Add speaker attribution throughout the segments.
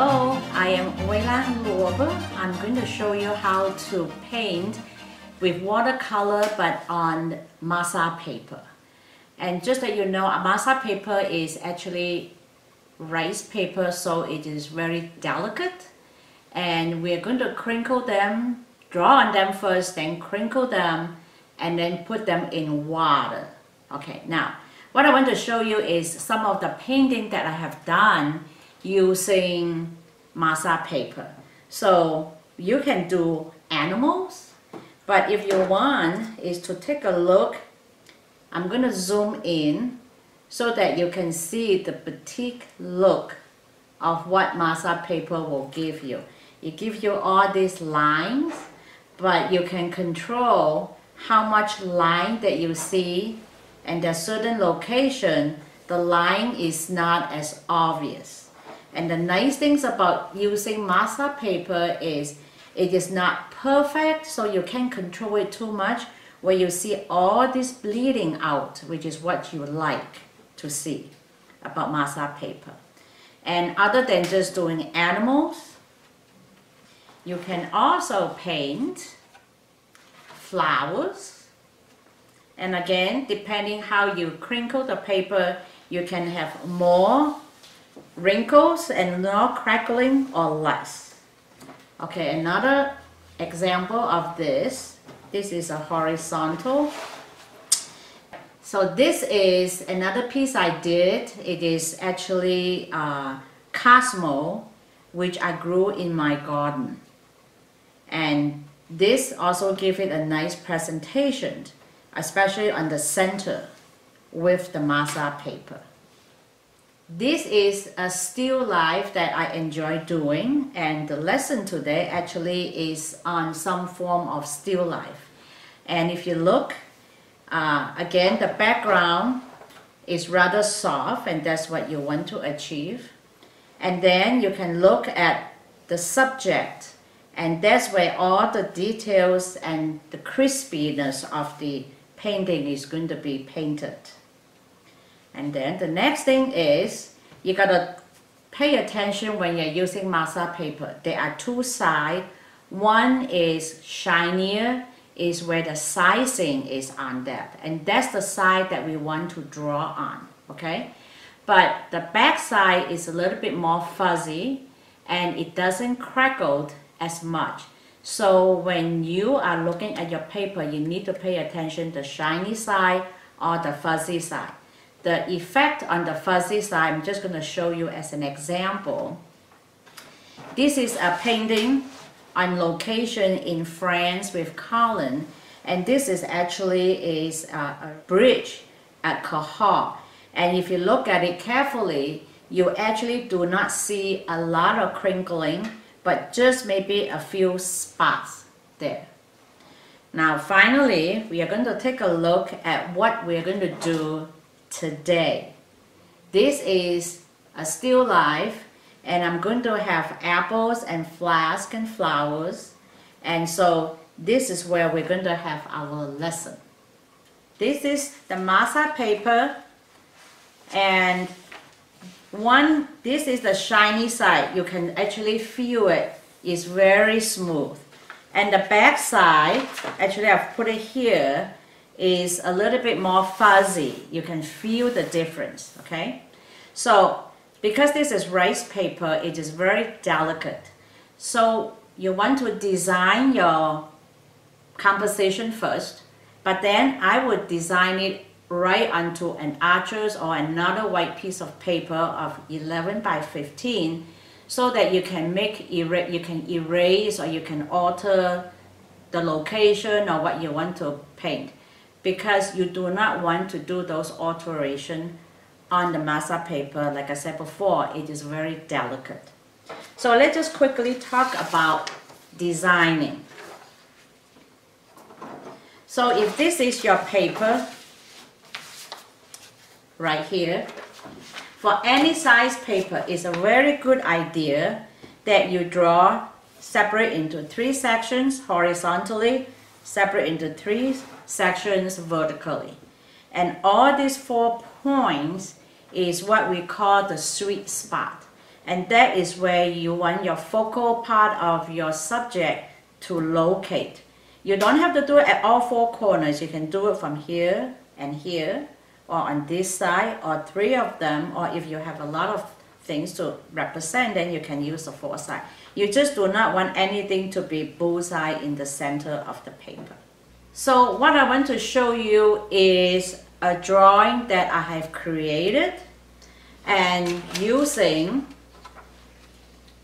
Speaker 1: Hello, I am Wei Lan Lorber. I'm going to show you how to paint with watercolor but on Masa paper. And just that you know, Masa paper is actually rice paper, so it is very delicate. And we're going to crinkle them, draw on them first, then crinkle them, and then put them in water. Okay, now what I want to show you is some of the painting that I have done using Masa paper. So you can do animals, but if you want is to take a look, I'm going to zoom in so that you can see the batik look of what Masa paper will give you. It gives you all these lines, but you can control how much line that you see, and at certain location the line is not as obvious. And the nice things about using Masa paper is it is not perfect, so you can't control it too much, where you see all this bleeding out, which is what you like to see about Masa paper. And other than just doing animals, you can also paint flowers. And again, depending how you crinkle the paper, you can have more wrinkles and more crackling or less. Okay, another example of this is a horizontal. So this is another piece I did. It is actually Cosmo, which I grew in my garden. And this also gives it a nice presentation, especially on the center with the Masa paper. This is a still life that I enjoy doing, and the lesson today actually is on some form of still life. And if you look, again, the background is rather soft, and that's what you want to achieve. And then you can look at the subject, and that's where all the details and the crispiness of the painting is going to be painted. And then the next thing is you gotta pay attention when you're using Masa paper. There are two sides. One is shinier, is where the sizing is on that, and that's the side that we want to draw on. Okay, but the back side is a little bit more fuzzy and it doesn't crackle as much. So when you are looking at your paper, you need to pay attention to the shiny side or the fuzzy side. The effect on the fuzzy side, I'm just going to show you as an example. This is a painting on location in France with Colin, and this is actually a bridge at Cahors. And if you look at it carefully, you actually do not see a lot of crinkling, but just maybe a few spots there. Now finally, we are going to take a look at what we're going to do today. This is a still life, and I'm going to have apples and flask and flowers, and so this is where we're going to have our lesson. This is the Masa paper, and this is the shiny side. You can actually feel it. It's very smooth. And the back side, actually I've put it here, is a little bit more fuzzy. You can feel the difference, okay? So because this is rice paper, it is very delicate. So you want to design your composition first, but then I would design it right onto an arches or another white piece of paper of 11 by 15, so that you can erase or you can alter the location or what you want to paint, because you do not want to do those alterations on the Masa paper. Like I said before, it is very delicate. So let's just quickly talk about designing. So if this is your paper right here, for any size paper, it's a very good idea that you draw, separate into 3 sections horizontally, separate into 3 sections vertically. And all these 4 points is what we call the sweet spot. And that is where you want your focal part of your subject to locate. You don't have to do it at all four corners. You can do it from here and here, or on this side, or three of them, or if you have a lot of things to represent, then you can use the four sides. You just do not want anything to be bullseye in the center of the paper. So what I want to show you is a drawing that I have created and using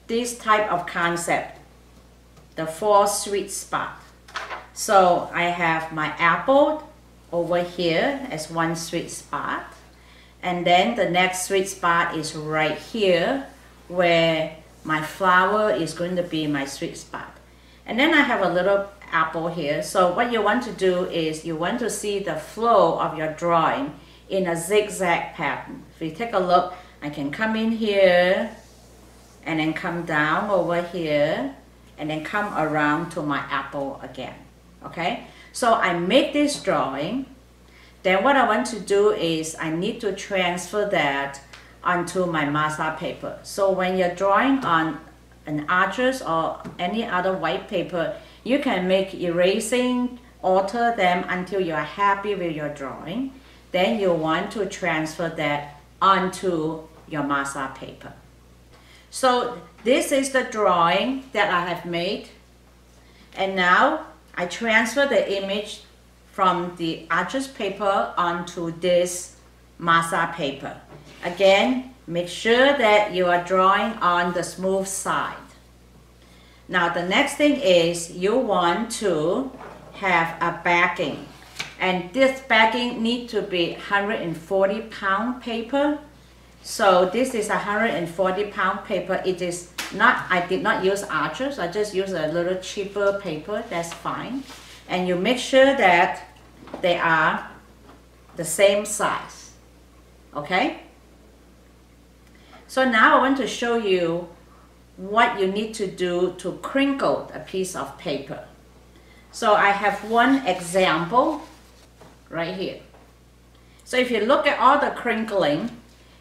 Speaker 1: this type of concept, the 4 sweet spot. So I have my apple over here as one sweet spot, and then the next sweet spot is right here where my flower is going to be my sweet spot. And then I have a little apple here. So what you want to do is you want to see the flow of your drawing in a zigzag pattern. If you take a look, I can come in here and then come down over here and then come around to my apple again. Okay, so I make this drawing. Then what I want to do is I need to transfer that onto my Masa paper. So when you're drawing on an arches or any other white paper, you can make erasing, alter them until you are happy with your drawing. Then you want to transfer that onto your Masa paper. So this is the drawing that I have made. And now I transfer the image from the arches paper onto this Masa paper. Again, make sure that you are drawing on the smooth side. Now the next thing is you want to have a backing. And this backing needs to be 140-pound paper. So this is a 140-pound paper. It is not, I did not use arches, I just used a little cheaper paper, that's fine. And you make sure that they are the same size, okay? So now I want to show you what you need to do to crinkle a piece of paper. So I have one example right here. So if you look at all the crinkling,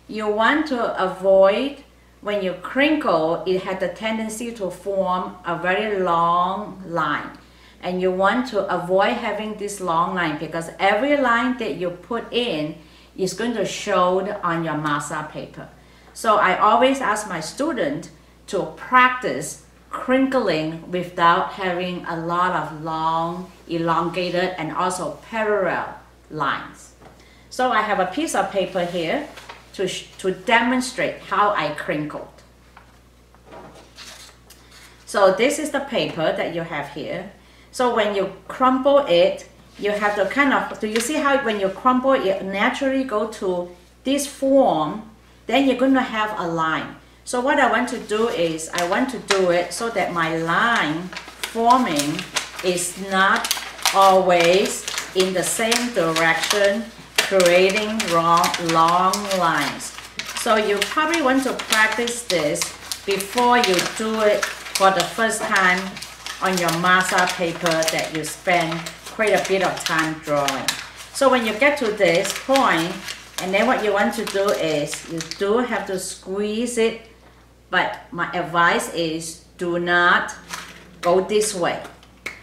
Speaker 1: you want to avoid, when you crinkle, it has the tendency to form a very long line. And you want to avoid having this long line because every line that you put in is going to show on your Masa paper. So I always ask my student to practice crinkling without having a lot of long, elongated, and also parallel lines. So I have a piece of paper here to demonstrate how I crinkled. So this is the paper that you have here. So when you crumple it, you have to kind of, do you see how when you crumple it naturally go to this form, then you're going to have a line. So what I want to do is, I want to do it so that my line forming is not always in the same direction, creating long lines. So you probably want to practice this before you do it for the first time on your Masa paper that you spend quite a bit of time drawing. So when you get to this point, and then what you want to do is, you do have to squeeze it, but my advice is do not go this way.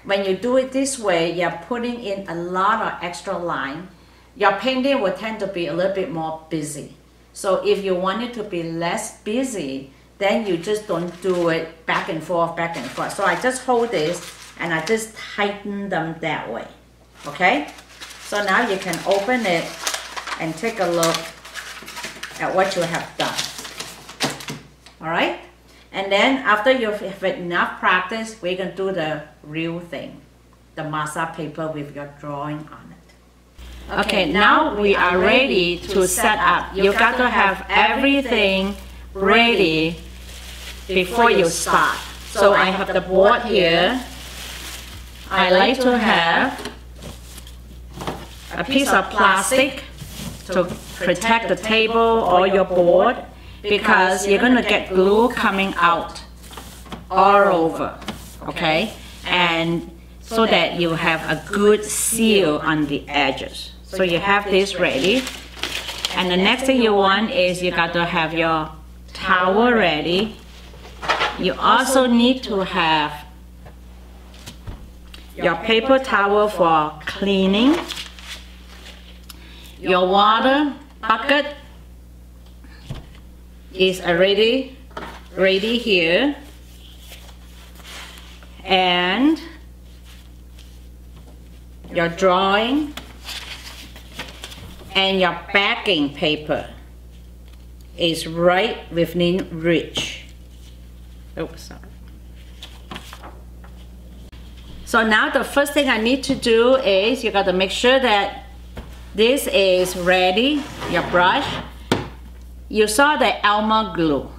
Speaker 1: When you do it this way, you're putting in a lot of extra line. Your painting will tend to be a little bit more busy. So if you want it to be less busy, then you just don't do it back and forth, back and forth. So I just hold this and I just tighten them that way, okay? So now you can open it and take a look at what you have done, all right? And then after you have enough practice, we're gonna do the real thing, the Masa paper with your drawing on it. Okay, now we are ready to set up. You got to have everything ready before you start. So I have the board here. I like to have a piece of plastic to protect the table or your board because you're going to get glue coming out all over, okay? And so that you have a good seal on the edges. So you have this ready. And the next thing you want is you got to have your towel ready. You also need to have your paper towel for cleaning. Your water bucket is already ready here. And your drawing and your backing paper is right within reach. Oops, sorry. So now the first thing I need to do is you got to make sure that this is ready, your brush. You saw the Elmer glue,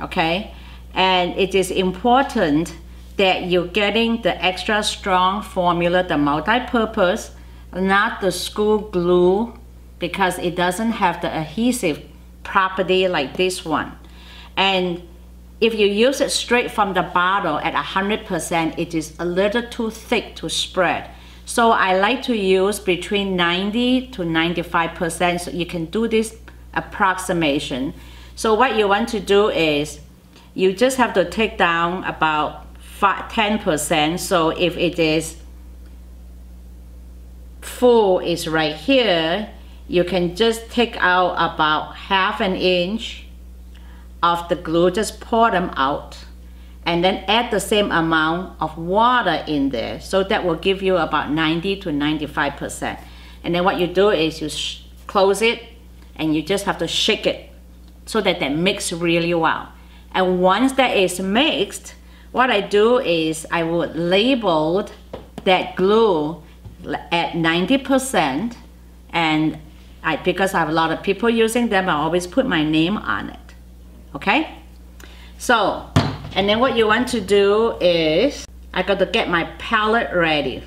Speaker 1: okay? And it is important that you're getting the extra strong formula, the multi-purpose, not the school glue, because it doesn't have the adhesive property like this one. And if you use it straight from the bottle at 100%, it is a little too thick to spread. So I like to use between 90 to 95%, so you can do this approximation. So what you want to do is, you just have to take down about 10%. So if it is full is right here, you can just take out about ½ inch of the glue, just pour them out, and then add the same amount of water in there. So that will give you about 90 to 95%. And then what you do is you close it, and you just have to shake it so that they mix really well. And once that is mixed, what I do is I would label that glue at 90%, and because I have a lot of people using them, I always put my name on it. Okay? So, and then what you want to do is, I got to get my palette ready.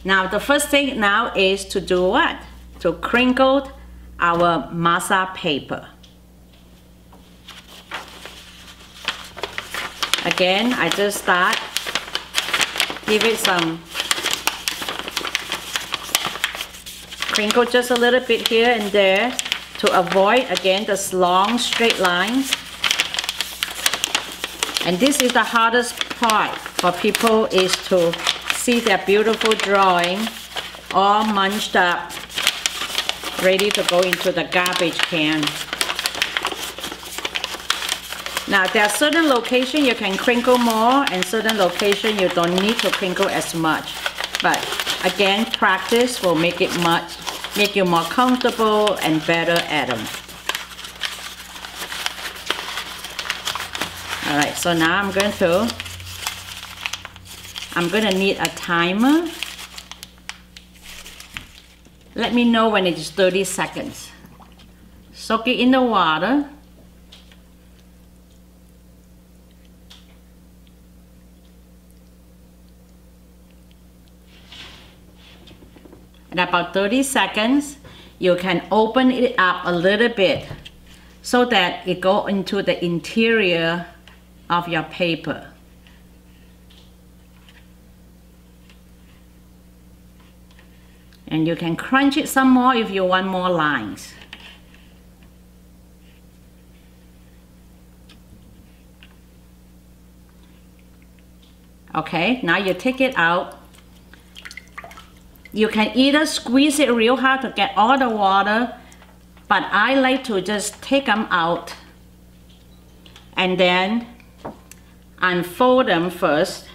Speaker 1: Now the first thing now is to do what? To crinkle our Masa paper. Again, I just start, give it some crinkle just a little bit here and there to avoid, again, this long straight lines. And this is the hardest part for people, is to see their beautiful drawing all munched up, ready to go into the garbage can. Now there are certain locations you can crinkle more, and certain locations you don't need to crinkle as much. But again, practice will make you more comfortable and better at them. Alright, so now I'm gonna need a timer. Let me know when it is 30 seconds. Soak it in the water. In about 30 seconds, you can open it up a little bit so that it goes into the interior of your paper. And you can crunch it some more if you want more lines. Okay, now you take it out. You can either squeeze it real hard to get all the water, but I like to just take them out and then unfold them first.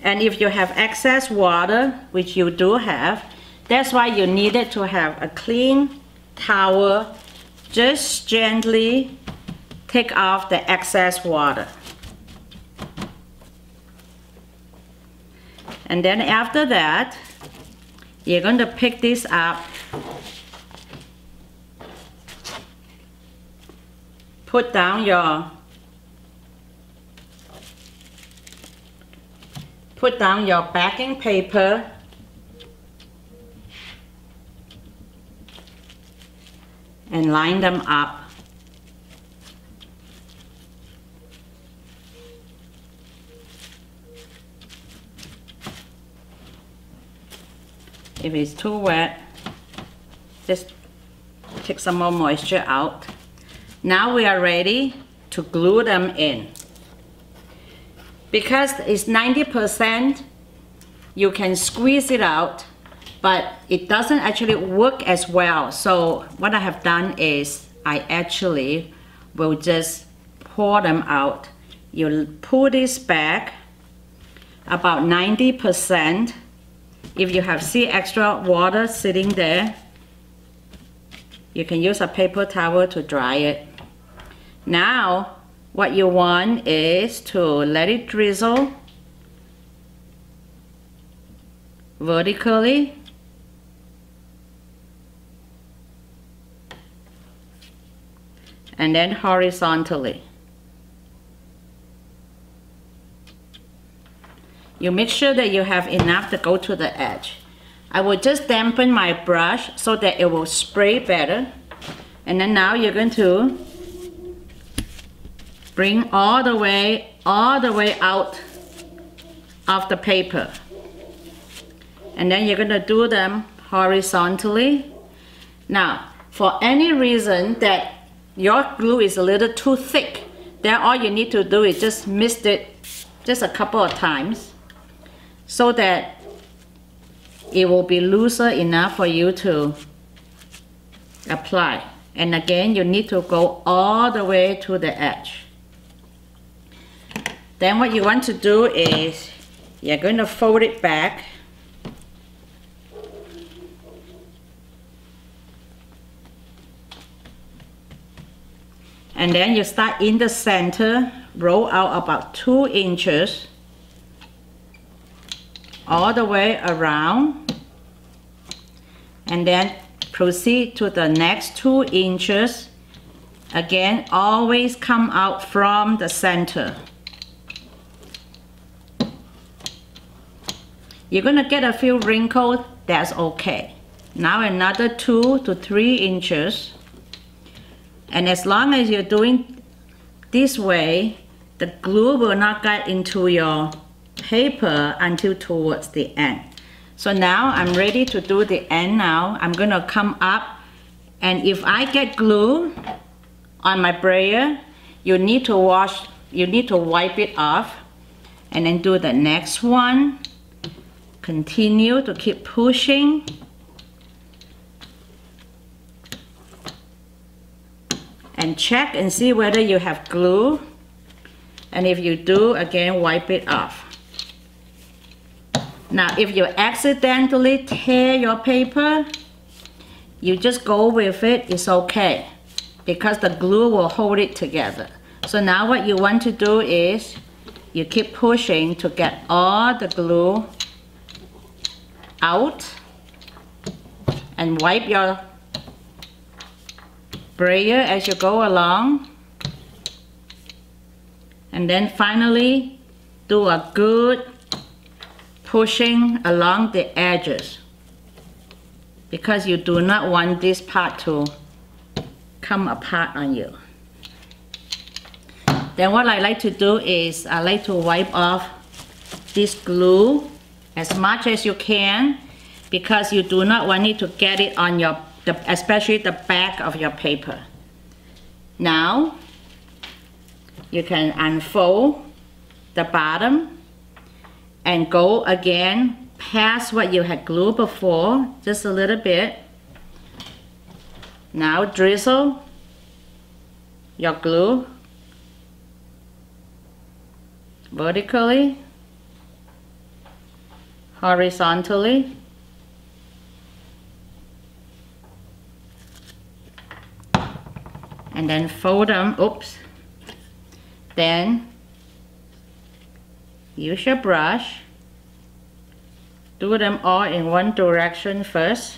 Speaker 1: And if you have excess water, which you do have, that's why you needed to have a clean towel. Just gently take off the excess water. And then after that, you're going to pick this up, put down your backing paper, and line them up. If it's too wet, just take some more moisture out. Now we are ready to glue them in. Because it's 90%, you can squeeze it out, but it doesn't actually work as well. So what I have done is I actually will just pour them out. You pull this back about 90%. If you have extra water sitting there, you can use a paper towel to dry it. Now, what you want is to let it drizzle vertically. And then horizontally. You make sure that you have enough to go to the edge. I will just dampen my brush so that it will spray better. And then now you're going to bring all the way out of the paper. And then you're going to do them horizontally. Now, for any reason that your glue is a little too thick, then all you need to do is just mist it just a couple of times so that it will be looser enough for you to apply. And again, you need to go all the way to the edge. Then what you want to do is you're going to fold it back. And then you start in the center, roll out about 2 inches all the way around, and then proceed to the next 2 inches. Again, always come out from the center. You're gonna get a few wrinkles, that's okay. Now another 2 to 3 inches. And as long as you're doing this way, the glue will not get into your paper until towards the end. So now I'm ready to do the end now. I'm gonna come up, and if I get glue on my brayer, you need to wipe it off, and then do the next one. Continue to keep pushing. And check and see whether you have glue. And if you do, again, wipe it off. Now, if you accidentally tear your paper, you just go with it, it's okay, because the glue will hold it together. So now what you want to do is you keep pushing to get all the glue out, and wipe your brayer as you go along. And then finally do a good pushing along the edges, because you do not want this part to come apart on you. Then what I like to do is I like to wipe off this glue as much as you can, because you do not want it to get it on your, especially the back of your paper. Now you can unfold the bottom and go again past what you had glued before, just a little bit. Now drizzle your glue vertically, horizontally, and then fold them. Oops. Then use your brush, do them all in one direction first,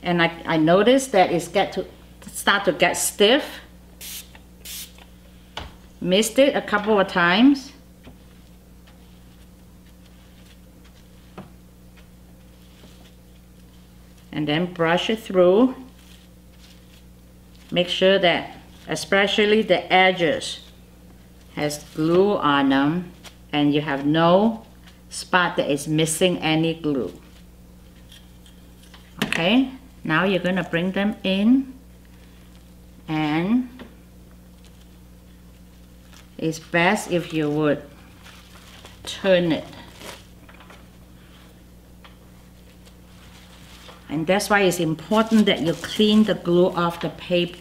Speaker 1: and I noticed that it's start to get stiff. Mist it a couple of times. And then brush it through. Make sure that especially the edges has glue on them, and you have no spot that is missing any glue. Okay, now you're gonna bring them in And it's best if you would turn it. And that's why it's important that you clean the glue off the paper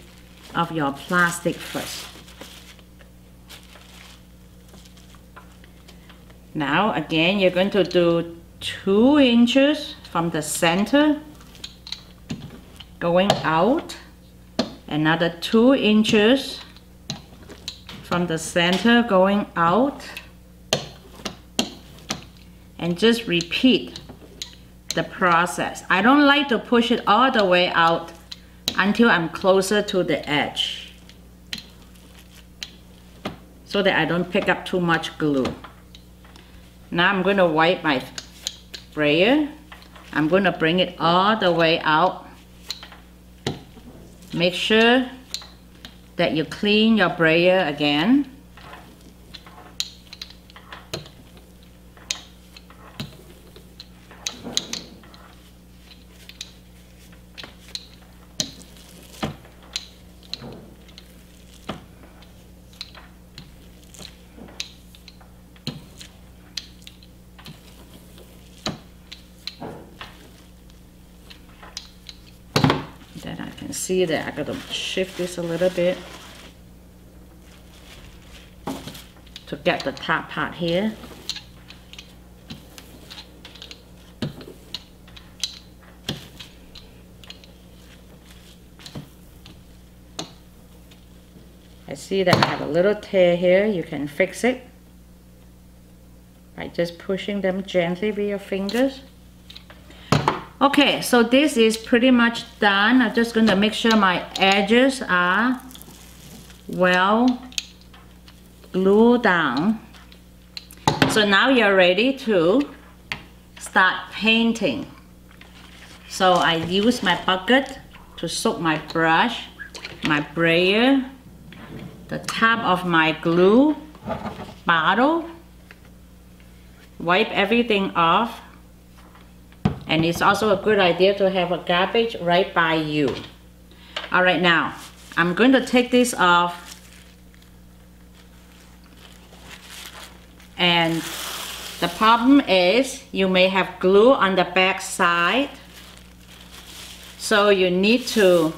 Speaker 1: of your plastic first. Now again, you're going to do 2 inches from the center going out, another 2 inches from the center going out, and just repeat the process. I don't like to push it all the way out until I'm closer to the edge, so that I don't pick up too much glue. Now I'm going to wipe my brayer. I'm going to bring it all the way out. Make sure that you clean your brayer again. Then I can see that I gotta shift this a little bit to get the top part here. I see that I have a little tear here. You can fix it by just pushing them gently with your fingers. Okay, so this is pretty much done. I'm just going to make sure my edges are well glued down. So now you're ready to start painting. So I use my bucket to soak my brush, my brayer, the top of my glue bottle, wipe everything off. And it's also a good idea to have a garbage right by you. All right, now I'm going to take this off. And the problem is you may have glue on the back side. So you need to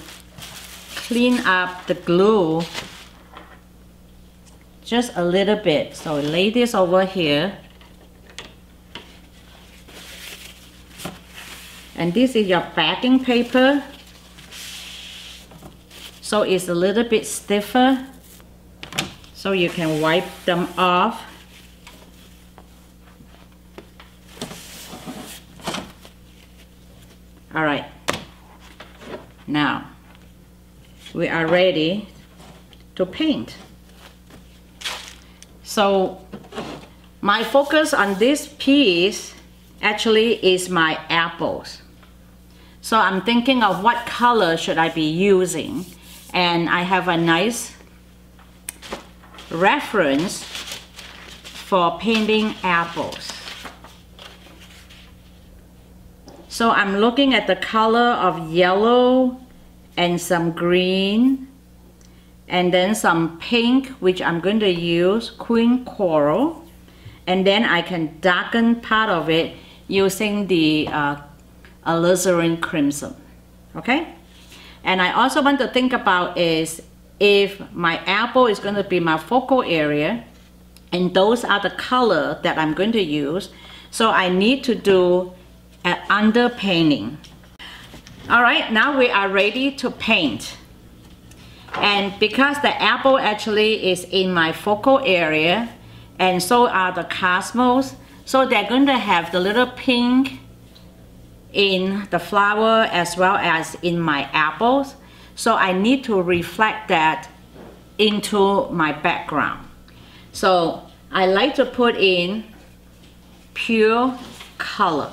Speaker 1: clean up the glue just a little bit. So lay this over here. And this is your backing paper, so it's a little bit stiffer, so you can wipe them off. All right, now we are ready to paint. So my focus on this piece actually is my apples. So I'm thinking of what color should I be using, and I have a nice reference for painting apples. So I'm looking at the color of yellow and some green and then some pink, which I'm going to use queen coral, and then I can darken part of it using the alizarin crimson. Okay, and I also want to think about is if my apple is going to be my focal area, and those are the color that I'm going to use, so I need to do an underpainting. All right, now we are ready to paint. And because the apple actually is in my focal area, and so are the cosmos, so they're going to have the little pink in the flower as well as in my apples. So I need to reflect that into my background. So I like to put in pure color.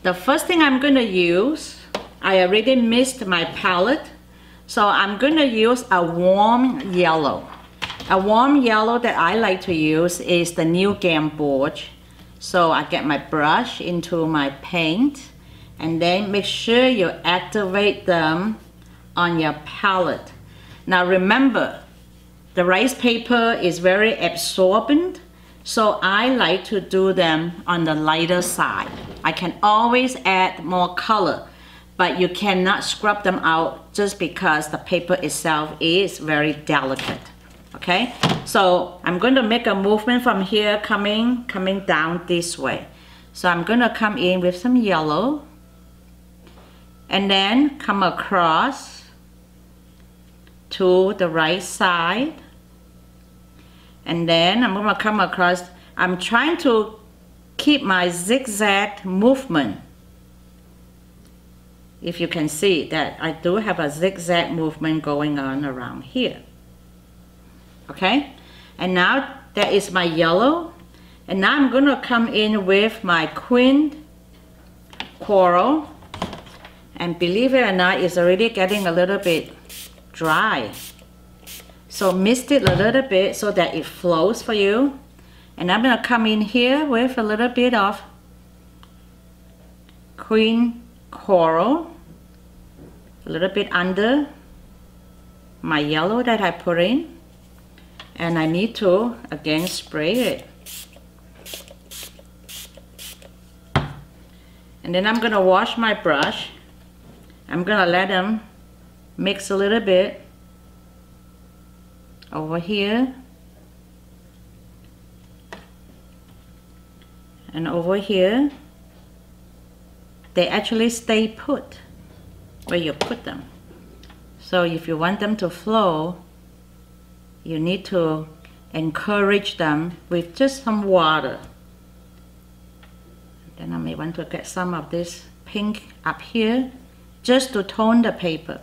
Speaker 1: The first thing I'm going to use, I already mixed my palette, so I'm going to use a warm yellow. A warm yellow that I like to use is the New Gamboge. So I get my brush into my paint, and then make sure you activate them on your palette. Now remember, the rice paper is very absorbent, so I like to do them on the lighter side. I can always add more color, but you cannot scrub them out just because the paper itself is very delicate. Okay, so I'm going to make a movement from here coming down this way. So I'm going to come in with some yellow and then come across to the right side, and then I'm going to come across. I'm trying to keep my zigzag movement. If you can see that I do have a zigzag movement going on around here. Okay, and now that is my yellow, and now I'm going to come in with my queen coral, and believe it or not, it's already getting a little bit dry, so mist it a little bit so that it flows for you. And I'm going to come in here with a little bit of queen coral, a little bit under my yellow that I put in. And I need to again spray it. And then I'm going to wash my brush. I'm going to let them mix a little bit over here and over here. They actually stay put where you put them. So if you want them to flow, you need to encourage them with just some water. Then I may want to get some of this pink up here just to tone the paper.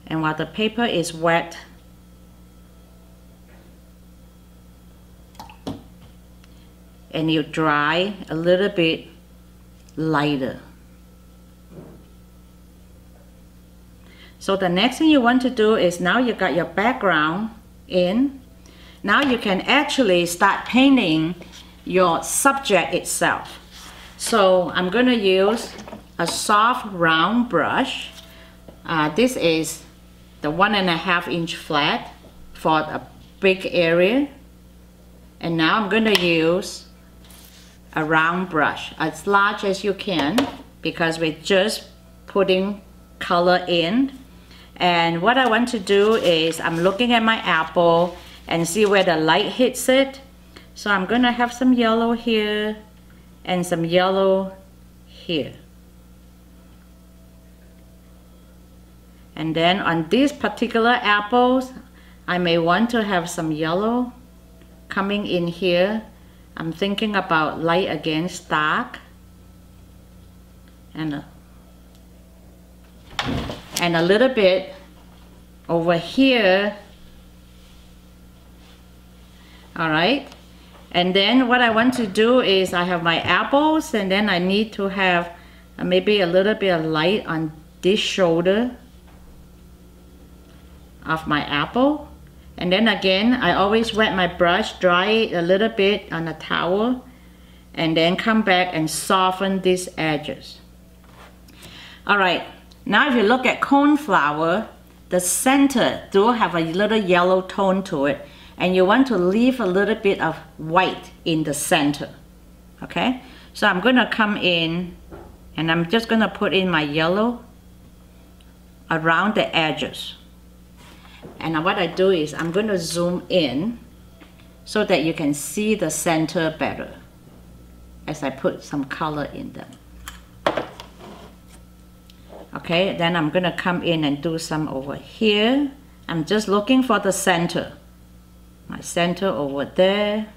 Speaker 1: And while the paper is wet, and you dry a little bit lighter. So the next thing you want to do is, now you got your background in, now you can actually start painting your subject itself. So I'm going to use a soft round brush. This is the 1.5 inch flat for a big area. And now I'm going to use a round brush, as large as you can, because we're just putting color in. And what I want to do is, I'm looking at my apple and see where the light hits it. So I'm going to have some yellow here and some yellow here. And then on these particular apples, I may want to have some yellow coming in here. I'm thinking about light against dark. And a little bit over here. All right, and then what I want to do is, I have my apples, and then I need to have maybe a little bit of light on this shoulder of my apple. And then again, I always wet my brush, dry it a little bit on a towel, and then come back and soften these edges. All right, now if you look at cornflower, the center do have a little yellow tone to it, and you want to leave a little bit of white in the center. Okay, so I'm going to come in and I'm just going to put in my yellow around the edges. And what I do is, I'm going to zoom in so that you can see the center better as I put some color in them. Okay, then I'm going to come in and do some over here. I'm just looking for the center. My center over there.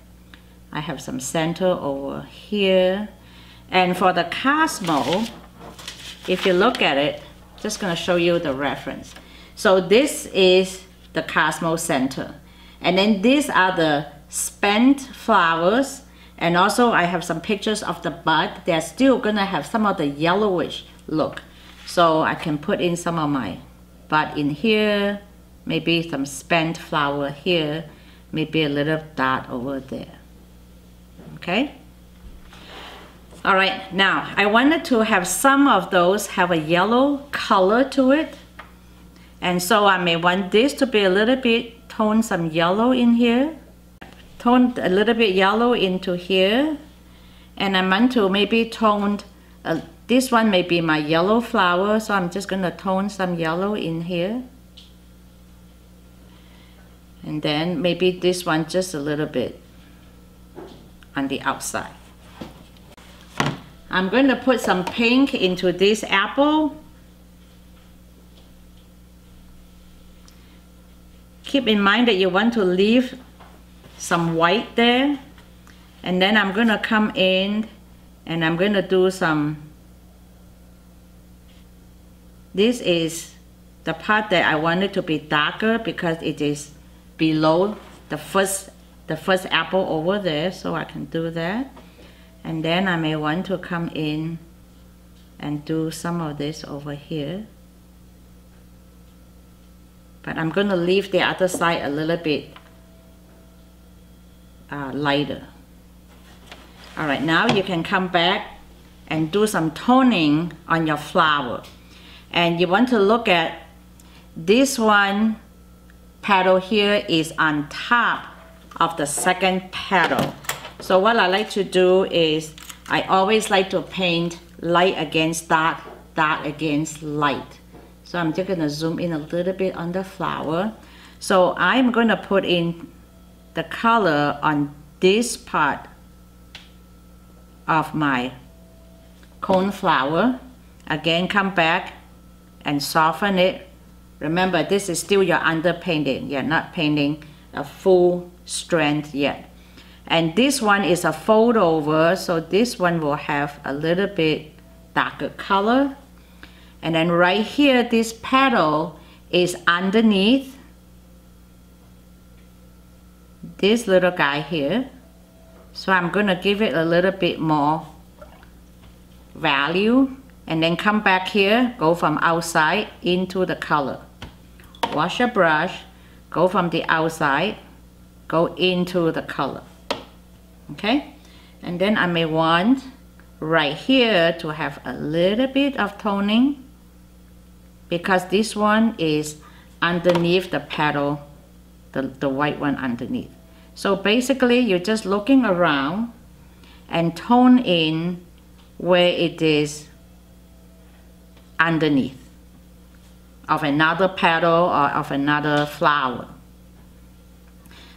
Speaker 1: I have some center over here. And for the Cosmo, if you look at it, just going to show you the reference. So this is the Cosmo center. And then these are the spent flowers. And also I have some pictures of the bud. They're still going to have some of the yellowish look. So I can put in some of my bud in here, maybe some spent flower here, maybe a little dot over there. Okay? All right, now I wanted to have some of those have a yellow color to it. And so I may want this to be a little bit, tone some yellow in here. Tone a little bit yellow into here. And I want to maybe tone, this one may be my yellow flower, so I'm just gonna tone some yellow in here. And then maybe this one just a little bit on the outside. I'm going to put some pink into this apple. Keep in mind that you want to leave some white there. And then I'm going to come in and I'm going to do some, this is the part that I want it to be darker because it is below the first apple over there, so I can do that. And then I may want to come in and do some of this over here. But I'm going to leave the other side a little bit lighter. All right, now you can come back and do some toning on your flower. And you want to look at this one petal here is on top of the second petal. So what I like to do is I always like to paint light against dark, dark against light. So I'm just going to zoom in a little bit on the flower. So I'm going to put in the color on this part of my cone flower. Again, come back and soften it. Remember, this is still your underpainting. You're not painting a full strength yet. And this one is a fold over, so this one will have a little bit darker color. And then right here, this petal is underneath this little guy here. So I'm going to give it a little bit more value. And then come back here, go from outside into the color. Wash your brush, go from the outside, go into the color. Okay, and then I may want right here to have a little bit of toning because this one is underneath the petal, the white one underneath. So basically you're just looking around and tone in where it is underneath of another petal or of another flower.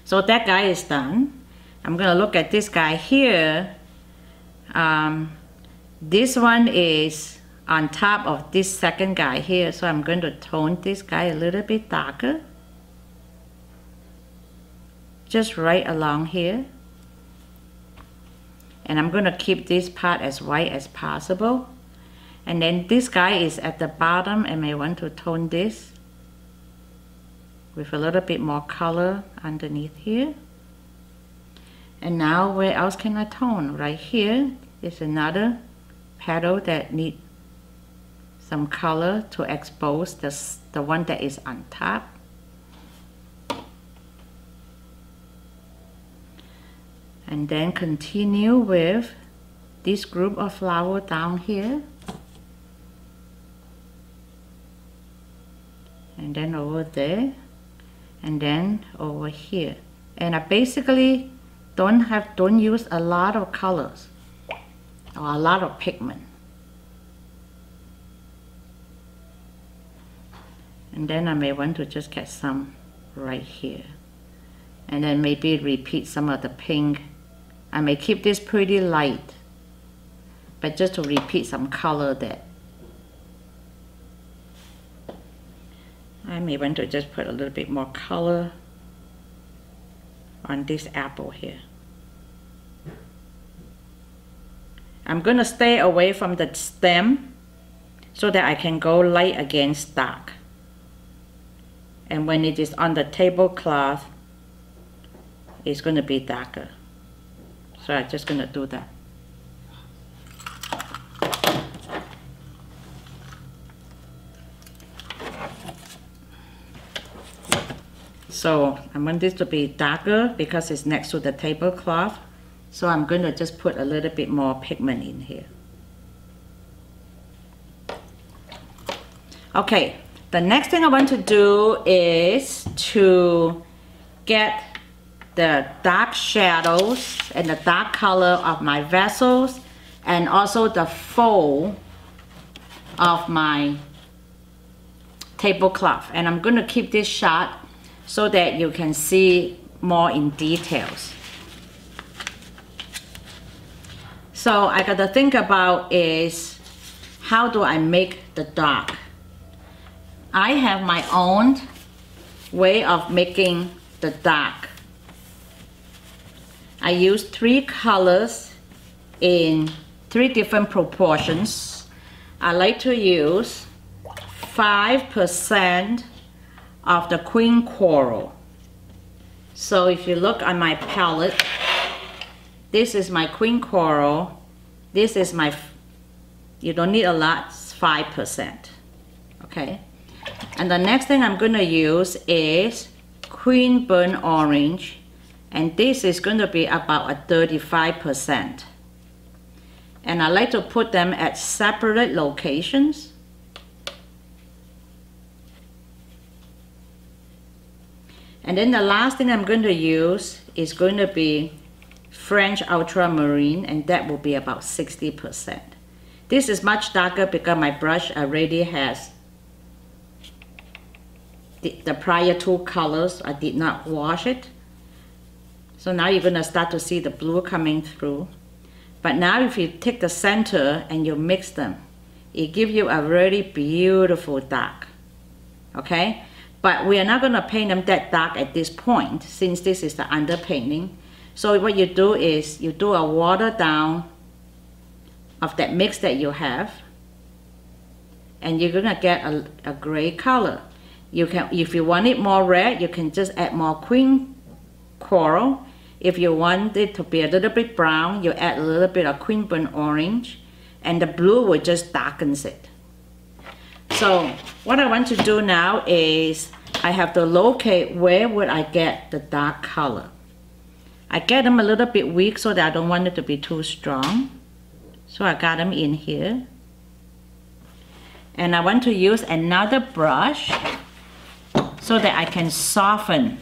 Speaker 1: So that guy is done. I'm going to look at this guy here. This one is on top of this second guy here, so I'm going to tone this guy a little bit darker. Just right along here. And I'm going to keep this part as white as possible. And then this guy is at the bottom, and I want to tone this with a little bit more color underneath here. And now where else can I tone? Right here is another petal that needs some color to expose the one that is on top. And then continue with this group of flowers down here. And then over there. And then over here. And I basically don't use a lot of colors or a lot of pigment. And then I may want to just get some right here. And then maybe repeat some of the pink. I may keep this pretty light, but just to repeat some color there. I may want to just put a little bit more color on this apple here. I'm going to stay away from the stem so that I can go light against dark. And when it is on the tablecloth, it's going to be darker. So I'm just going to do that. So I want this to be darker because it's next to the tablecloth. So I'm going to just put a little bit more pigment in here. Okay, the next thing I want to do is to get the dark shadows and the dark color of my vessels and also the fold of my tablecloth. And I'm going to keep this shot so that you can see more in details. So I got to think about is how do I make the dark? I have my own way of making the dark. I use 3 colors in 3 different proportions. I like to use 5% of the queen coral. So if you look at my palette, this is my queen coral. This is my, you don't need a lot, it's 5%. Okay. And the next thing I'm going to use is queen burnt orange, and this is going to be about a 35%. And I like to put them at separate locations. And then the last thing I'm going to use is going to be French ultramarine, and that will be about 60%. This is much darker because my brush already has the prior 2 colors. I did not wash it. So now you're going to start to see the blue coming through. But now if you take the center and you mix them, it gives you a really beautiful dark. Okay? But we are not going to paint them that dark at this point since this is the underpainting. So what you do is you do a water down of that mix that you have, and you're going to get a gray color. You can, if you want it more red, you can just add more queen coral. If you want it to be a little bit brown, you add a little bit of queen burnt orange, and the blue will just darkens it. So what I want to do now is I have to locate where would I get the dark color. I get them a little bit weak so that I don't want it to be too strong. So I got them in here. And I want to use another brush so that I can soften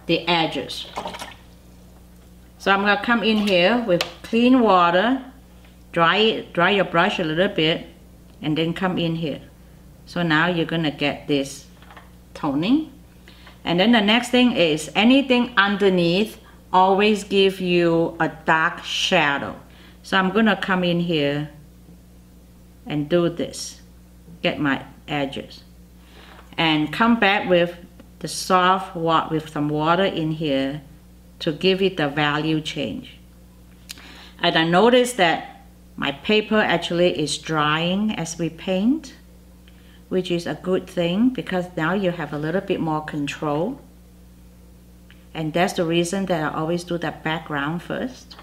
Speaker 1: the edges. So I'm going to come in here with clean water, dry your brush a little bit, and then come in here. So now you're going to get this toning. And then the next thing is anything underneath always give you a dark shadow. So I'm going to come in here and do this, get my edges, and come back with the soft water with some water in here to give it the value change. And I noticed that my paper actually is drying as we paint, which is a good thing because now you have a little bit more control. And that's the reason that I always do the background first.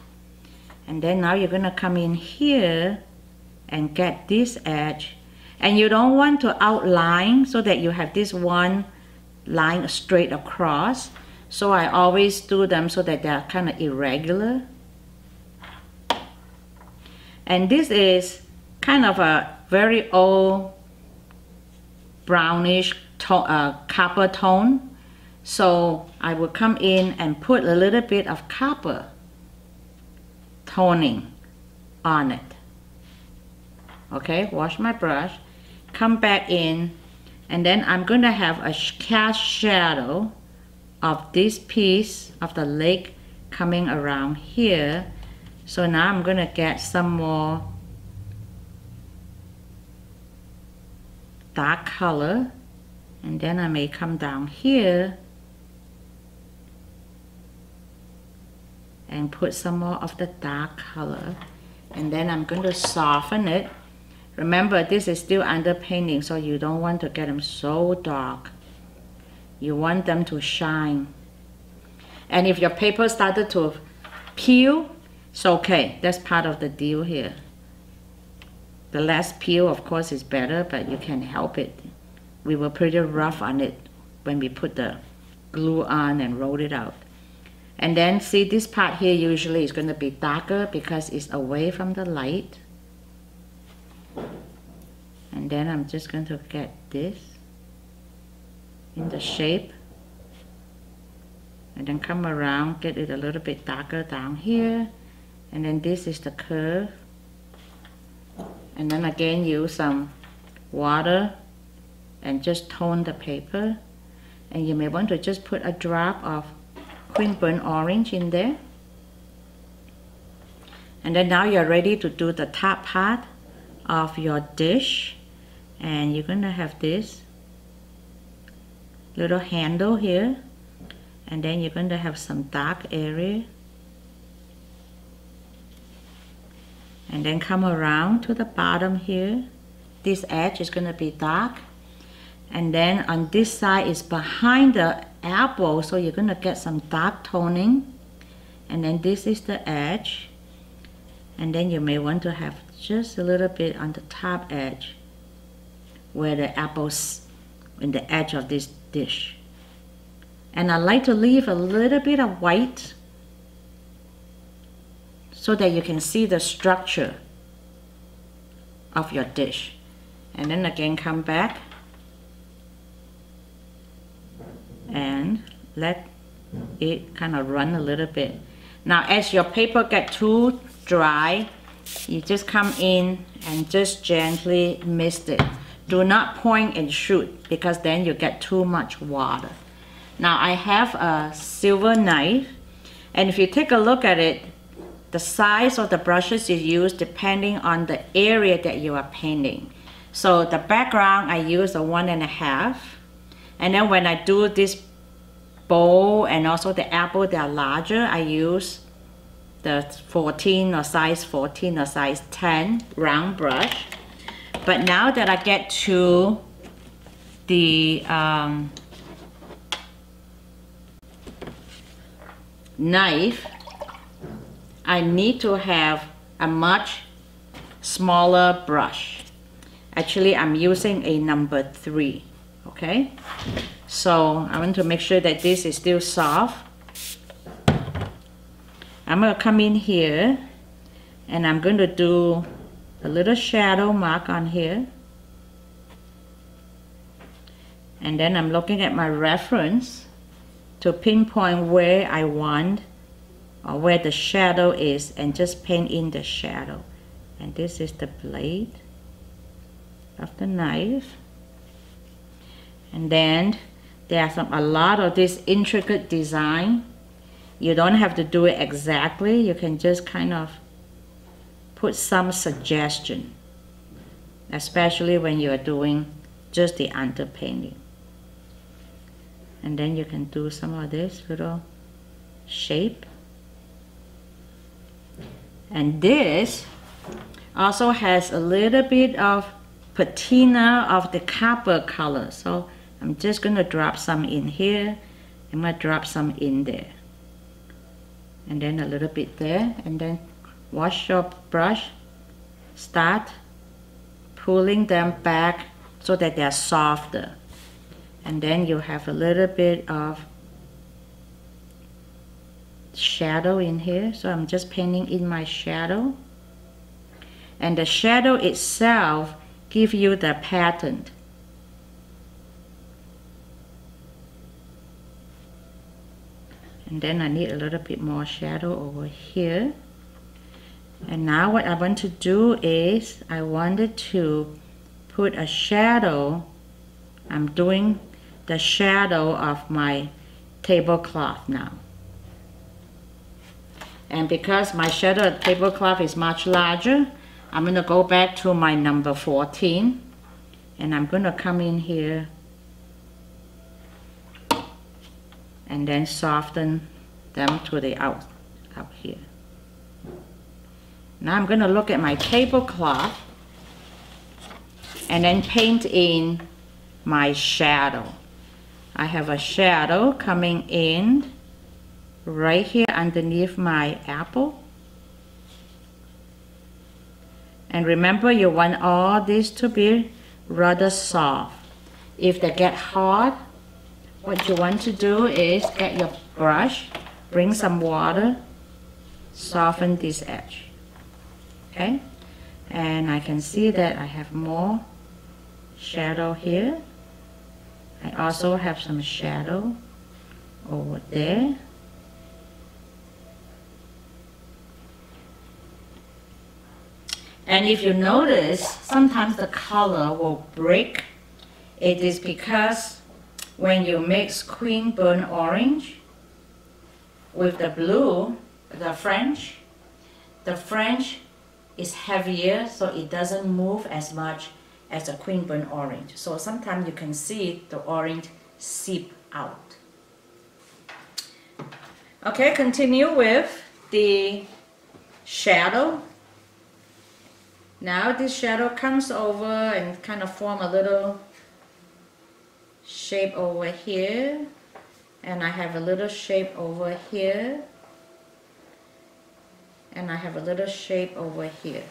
Speaker 1: And then now you're gonna come in here and get this edge. And you don't want to outline so that you have this one line straight across. So I always do them so that they're kind of irregular. And this is kind of a very old brownish copper tone. So I will come in and put a little bit of copper toning on it. Okay, wash my brush, come back in, and then I'm going to have a cast shadow of this piece of the lake coming around here. So now I'm going to get some more dark color, and then I may come down here and put some more of the dark color, and then I'm going to soften it. Remember, this is still under painting, so you don't want to get them so dark. You want them to shine. And if your paper started to peel, it's okay. That's part of the deal here. The less peel, of course, is better, but you can help it. We were pretty rough on it when we put the glue on and rolled it out. And then see, this part here usually is going to be darker because it's away from the light. And then I'm just going to get this in the shape. And then come around, get it a little bit darker down here. And then this is the curve. And then again use some water and just tone the paper. And you may want to just put a drop of green burnt orange in there. And then now you're ready to do the top part of your dish. And you're going to have this little handle here. And then you're going to have some dark area. And then come around to the bottom here. This edge is going to be dark. And then on this side is behind the apple, so you're going to get some dark toning. And then this is the edge. And then you may want to have just a little bit on the top edge where the apple's in the edge of this dish. And I like to leave a little bit of white so that you can see the structure of your dish. And then again come back and let it kind of run a little bit. Now as your paper get too dry, you just come in and just gently mist it. Do not point and shoot because then you get too much water. Now I have a silver knife, and if you take a look at it, the size of the brushes you use depending on the area that you are painting. So the background I use a 1.5, and then when I do this bowl and also the apple, they are larger, I use the 14 or size 14 or size 10 round brush. But now that I get to the knife, I need to have a much smaller brush. Actually, I'm using a number 3, okay? So I want to make sure that this is still soft. I'm going to come in here and I'm going to do a little shadow mark on here. And then I'm looking at my reference to pinpoint where I want or where the shadow is and just paint in the shadow. And this is the blade of the knife. And then there's a lot of this intricate design. You don't have to do it exactly. You can just kind of put some suggestion, especially when you are doing just the underpainting. And then you can do some of this little shape. And this also has a little bit of patina of the copper color. So I'm just going to drop some in here. I'm going to drop some in there. And then a little bit there. And then wash your brush. Start pulling them back so that they're softer. And then you have a little bit of shadow in here. So I'm just painting in my shadow. And the shadow itself gives you the pattern. And then I need a little bit more shadow over here. And now what I want to do is I wanted to put a shadow. I'm doing the shadow of my tablecloth now. And because my shadow tablecloth is much larger, I'm going to go back to my number 14 and I'm going to come in here and then soften them to the out here. Now I'm going to look at my tablecloth and then paint in my shadow. I have a shadow coming in right here underneath my apple. And remember, you want all this to be rather soft. If they get hard, what you want to do is get your brush bring some water, soften this edge. Okay? And I can see that I have more shadow here. I also have some shadow over there. And if you notice, sometimes the color will break. It is because when you mix cream burnt orange with the blue, the French is heavier, so it doesn't move as much as a cream burnt orange. So sometimes you can see the orange seep out. Okay, continue with the shadow. Now this shadow comes over and kind of form a little shape over here, and I have a little shape over here, and I have a little shape over here.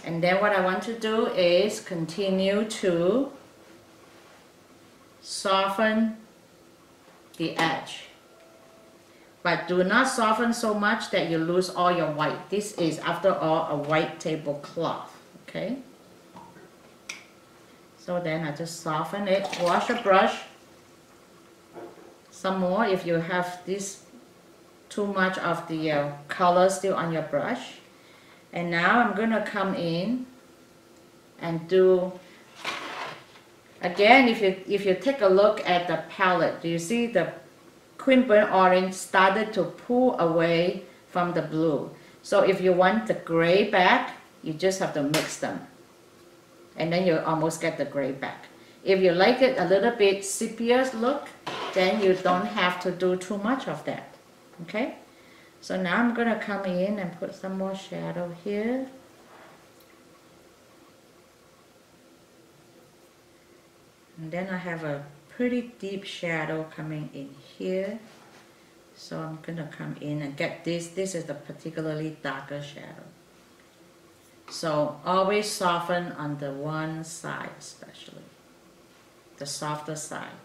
Speaker 1: And then what I want to do is continue to soften the edge, but do not soften so much that you lose all your white. This is, after all, a white tablecloth. Okay, so then I just soften it. Wash a brush some more if you have this too much of the color still on your brush. And now I'm gonna come in and do again. If you take a look at the palette, do you see the cream burnt orange started to pull away from the blue? So if you want the gray back, you just have to mix them, and then you almost get the gray back. If you like it a little bit sepia look, then you don't have to do too much of that. Okay? So now I'm going to come in and put some more shadow here. And then I have a pretty deep shadow coming in here. So I'm going to come in and get this. This is the particularly darker shadow. So always soften on the one side, especially the softer side.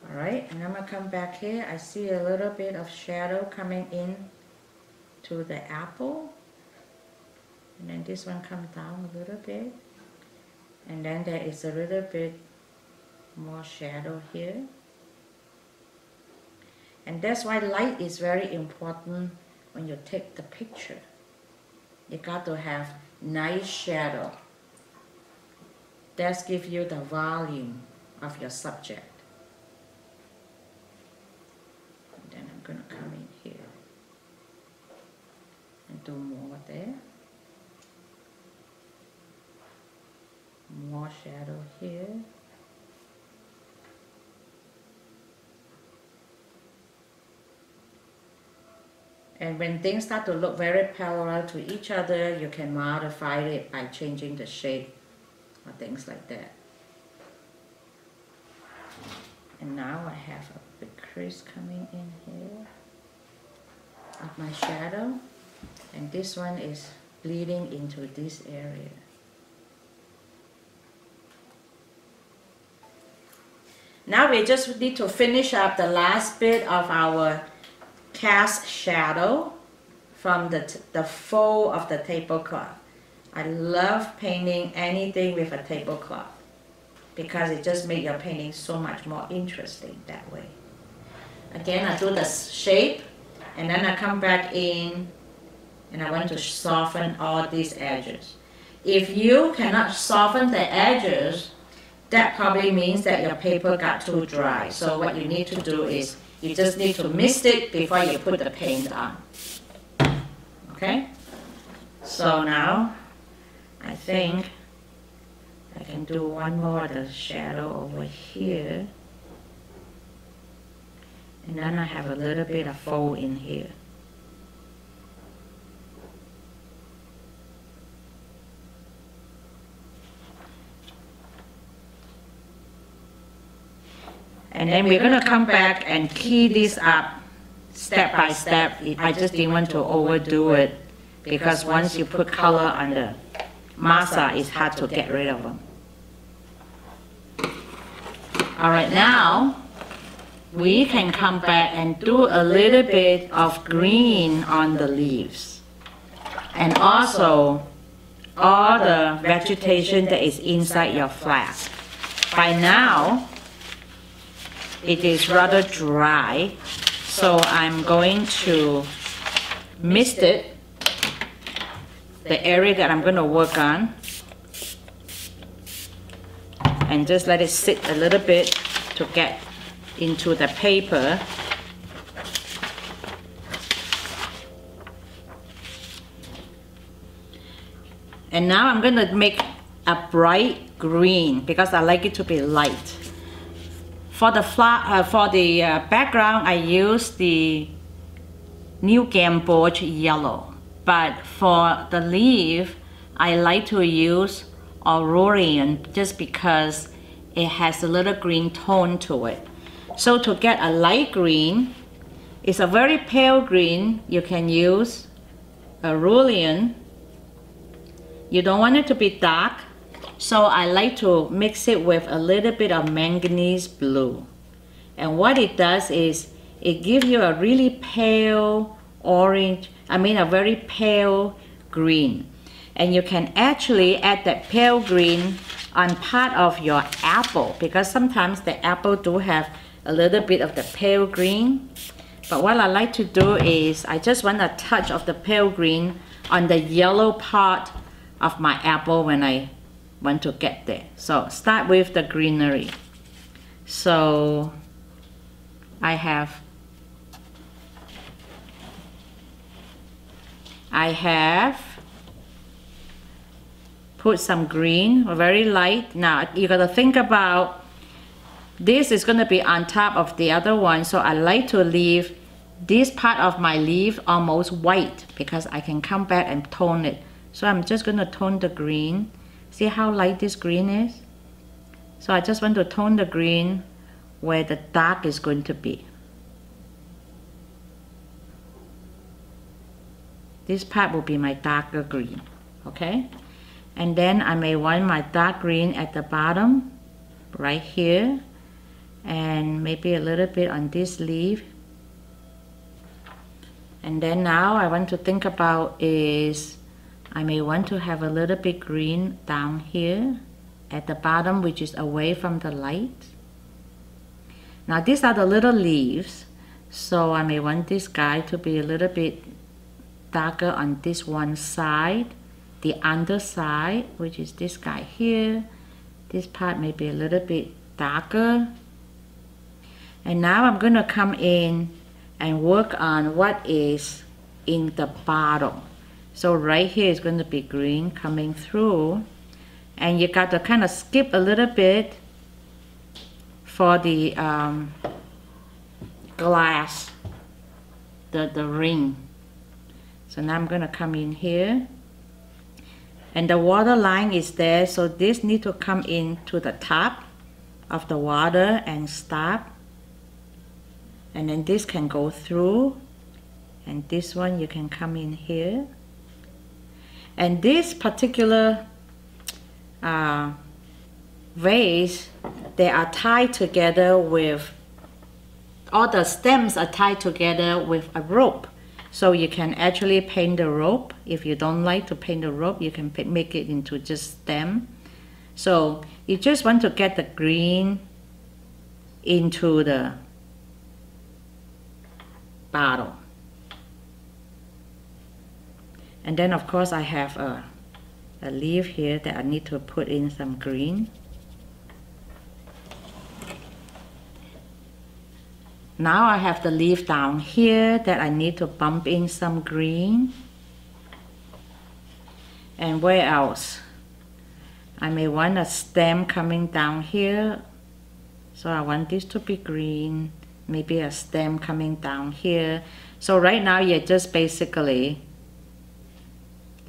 Speaker 1: Alright, and I'm going to come back here. I see a little bit of shadow coming in to the apple. And then this one comes down a little bit. And then there is a little bit more shadow here. And that's why light is very important when you take the picture. You got to have nice shadow. That gives you the volume of your subject. And then I'm going to come in here and do more there. More shadow here. And when things start to look very parallel to each other, you can modify it by changing the shape or things like that. And now I have a big crease coming in here of my shadow. And this one is bleeding into this area. Now we just need to finish up the last bit of our cast shadow from the fold of the tablecloth. I love painting anything with a tablecloth because it just makes your painting so much more interesting that way. Again, I do the shape and then I come back in and I want to soften all these edges. If you cannot soften the edges, that probably means that your paper got too dry. So what you need to do is you just need to mist it before you put the paint on. Okay? So now, I think I can do one more of the shadow over here. And then I have a little bit of fold in here. And then we're going to come back and key this up step by step. I just didn't want to overdo it because once you put color on the masa, it's hard to get rid of them. Alright, now we can come back and do a little bit of green on the leaves. And also all the vegetation that is inside your flask. By now, it is rather dry, so I'm going to mist it, the area that I'm going to work on, and just let it sit a little bit to get into the paper. And now I'm going to make a bright green because I like it to be light. For the background, I use the New Gamboge yellow, but for the leaf, I like to use Aurorian just because it has a little green tone to it. So to get a light green, it's a very pale green, you can use Aurorian. You don't want it to be dark, so I like to mix it with a little bit of manganese blue. And what it does is it gives you a really pale orange, a very pale green. And you can actually add that pale green on part of your apple, because sometimes the apple do have a little bit of the pale green. But what I like to do is I just want a touch of the pale green on the yellow part of my apple when I want to get there. So start with the greenery. So I have put some green, very light. Now you gotta think about this is gonna be on top of the other one, so I like to leave this part of my leaf almost white because I can come back and tone it. So I'm just gonna tone the green. See how light this green is? So I just want to tone the green where the dark is going to be. This part will be my darker green, okay? And then I may want my dark green at the bottom, right here, and maybe a little bit on this leaf. And then now I want to think about is I may want to have a little bit green down here at the bottom, which is away from the light. Now these are the little leaves, so I may want this guy to be a little bit darker on this one side, the underside, which is this guy here. This part may be a little bit darker. And now I'm going to come in and work on what is in the bottom. So right here is going to be green coming through, and you got to kind of skip a little bit for the glass, the ring. So now I'm going to come in here, and the water line is there, so this need to come in to the top of the water and stop, and then this can go through, and this one you can come in here. And this particular vase, they are tied together with, all the stems are tied together with a rope. So you can actually paint the rope. If you don't like to paint the rope, you can make it into just stem. So you just want to get the green into the bottle. And then of course I have a leaf here that I need to put in some green. Now I have the leaf down here that I need to bump in some green. And where else? I may want a stem coming down here. So I want this to be green. Maybe a stem coming down here. So right now you just basically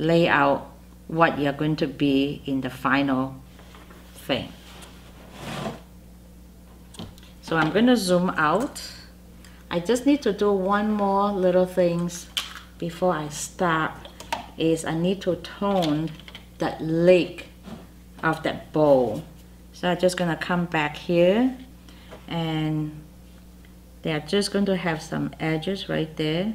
Speaker 1: lay out what you're going to be in the final thing. So I'm going to zoom out. I just need to do one more little things before I start, is I need to tone that leg of that bowl. So I'm just going to come back here and they are just going to have some edges right there.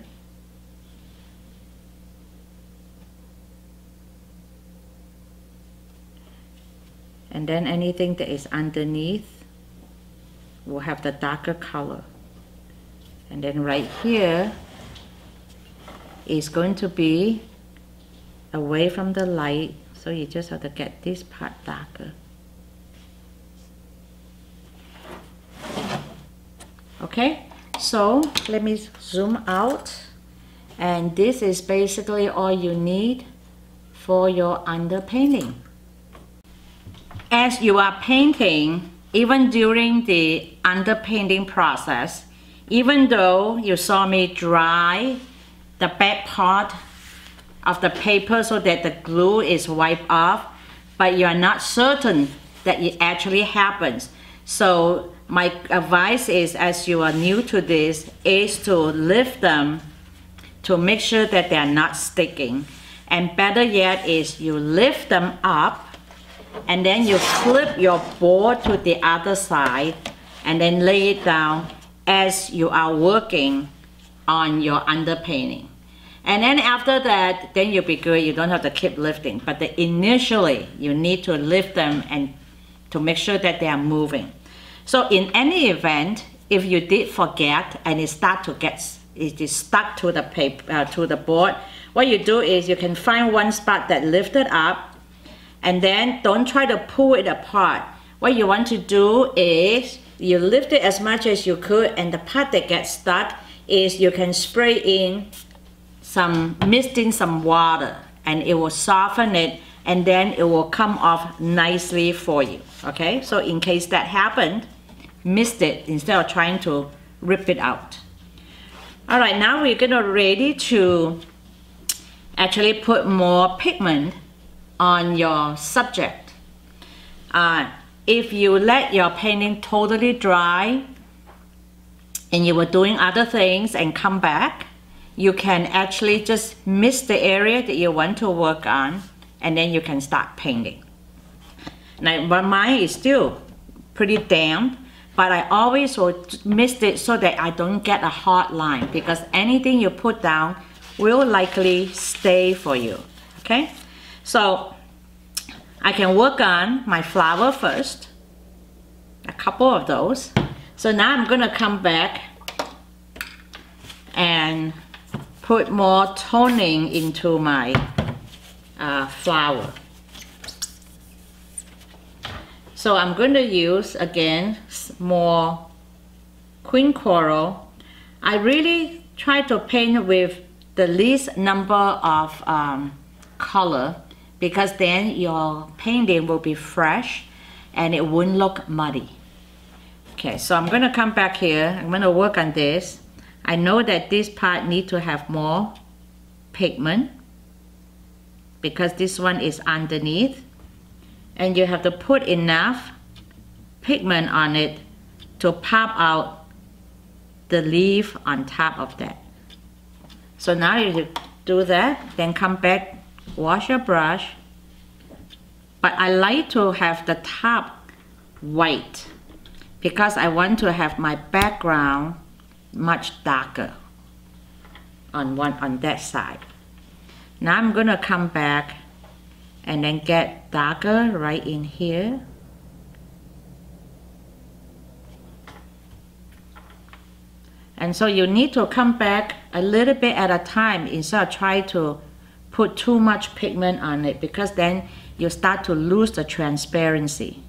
Speaker 1: And then anything that is underneath will have the darker color. And then right here is going to be away from the light, so you just have to get this part darker. Okay, so let me zoom out, and this is basically all you need for your underpainting. As you are painting, even during the underpainting process, even though you saw me dry the back part of the paper so that the glue is wiped off, but you are not certain that it actually happens. So my advice is, as you are new to this, is to lift them to make sure that they are not sticking. And better yet is you lift them up and then you flip your board to the other side and then lay it down as you are working on your underpainting. And then after that, then you'll be good. You don't have to keep lifting. But initially, you need to lift them and to make sure that they are moving. So in any event, if you did forget and it is stuck to the paper, to the board, what you do is you can find one spot that lifted up, and then don't try to pull it apart. What you want to do is you lift it as much as you could, and the part that gets stuck is you can spray in mist in some water, and it will soften it, and then it will come off nicely for you. Okay, so in case that happened, mist it instead of trying to rip it out. All right, now we're gonna ready to actually put more pigment on your subject. If you let your painting totally dry and you were doing other things and come back, you can actually just mist the area that you want to work on, and then you can start painting. Now, mine is still pretty damp, but I always will mist it so that I don't get a hard line, because anything you put down will likely stay for you. Okay, so I can work on my flower first, a couple of those. So now I'm gonna come back and put more toning into my flower. So I'm going to use again more queen coral. I really try to paint with the least number of color, because then your painting will be fresh and it won't look muddy. Okay, so I'm going to come back here. I'm going to work on this. I know that this part needs to have more pigment because this one is underneath, and you have to put enough pigment on it to pop out the leaf on top of that. So now you do that, then come back, wash your brush. But I like to have the top white because I want to have my background much darker on that side. Now I'm gonna come back and then get darker right in here. And so you need to come back a little bit at a time instead of trying to put too much pigment on it, because then you start to lose the transparency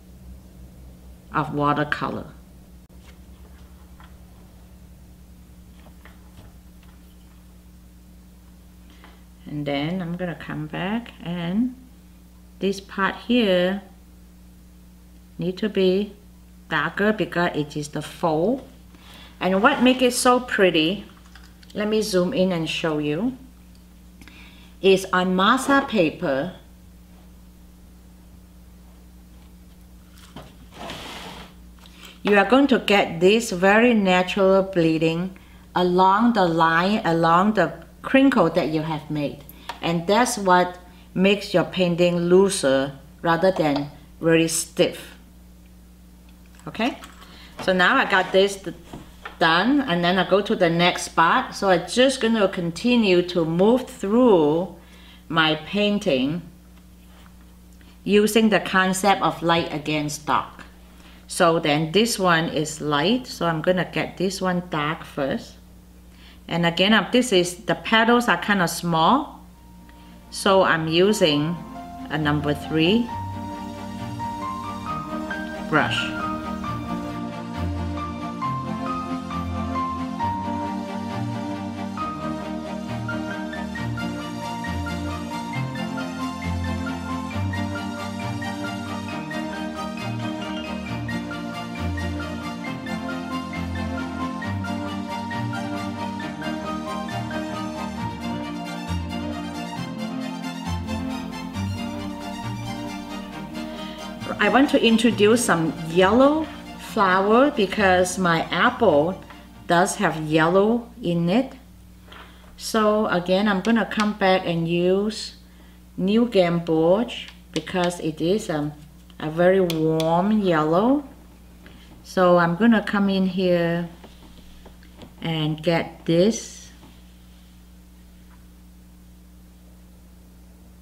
Speaker 1: of watercolor. And then I'm gonna come back, and this part here need to be darker because it is the fold. And what makes it so pretty, let me zoom in and show you, is on Masa paper, you are going to get this very natural bleeding along the line, along the crinkle that you have made. And that's what makes your painting looser rather than very stiff. Okay? So now I got this done, and then I go to the next spot. So I'm just going to continue to move through my painting using the concept of light against dark. So then this one is light, so I'm going to get this one dark first. And again, the petals are kind of small, so I'm using a number 3 brush. I want to introduce some yellow flower because my apple does have yellow in it. So again, I'm going to come back and use New Gamboge because it is a very warm yellow. So I'm going to come in here and get this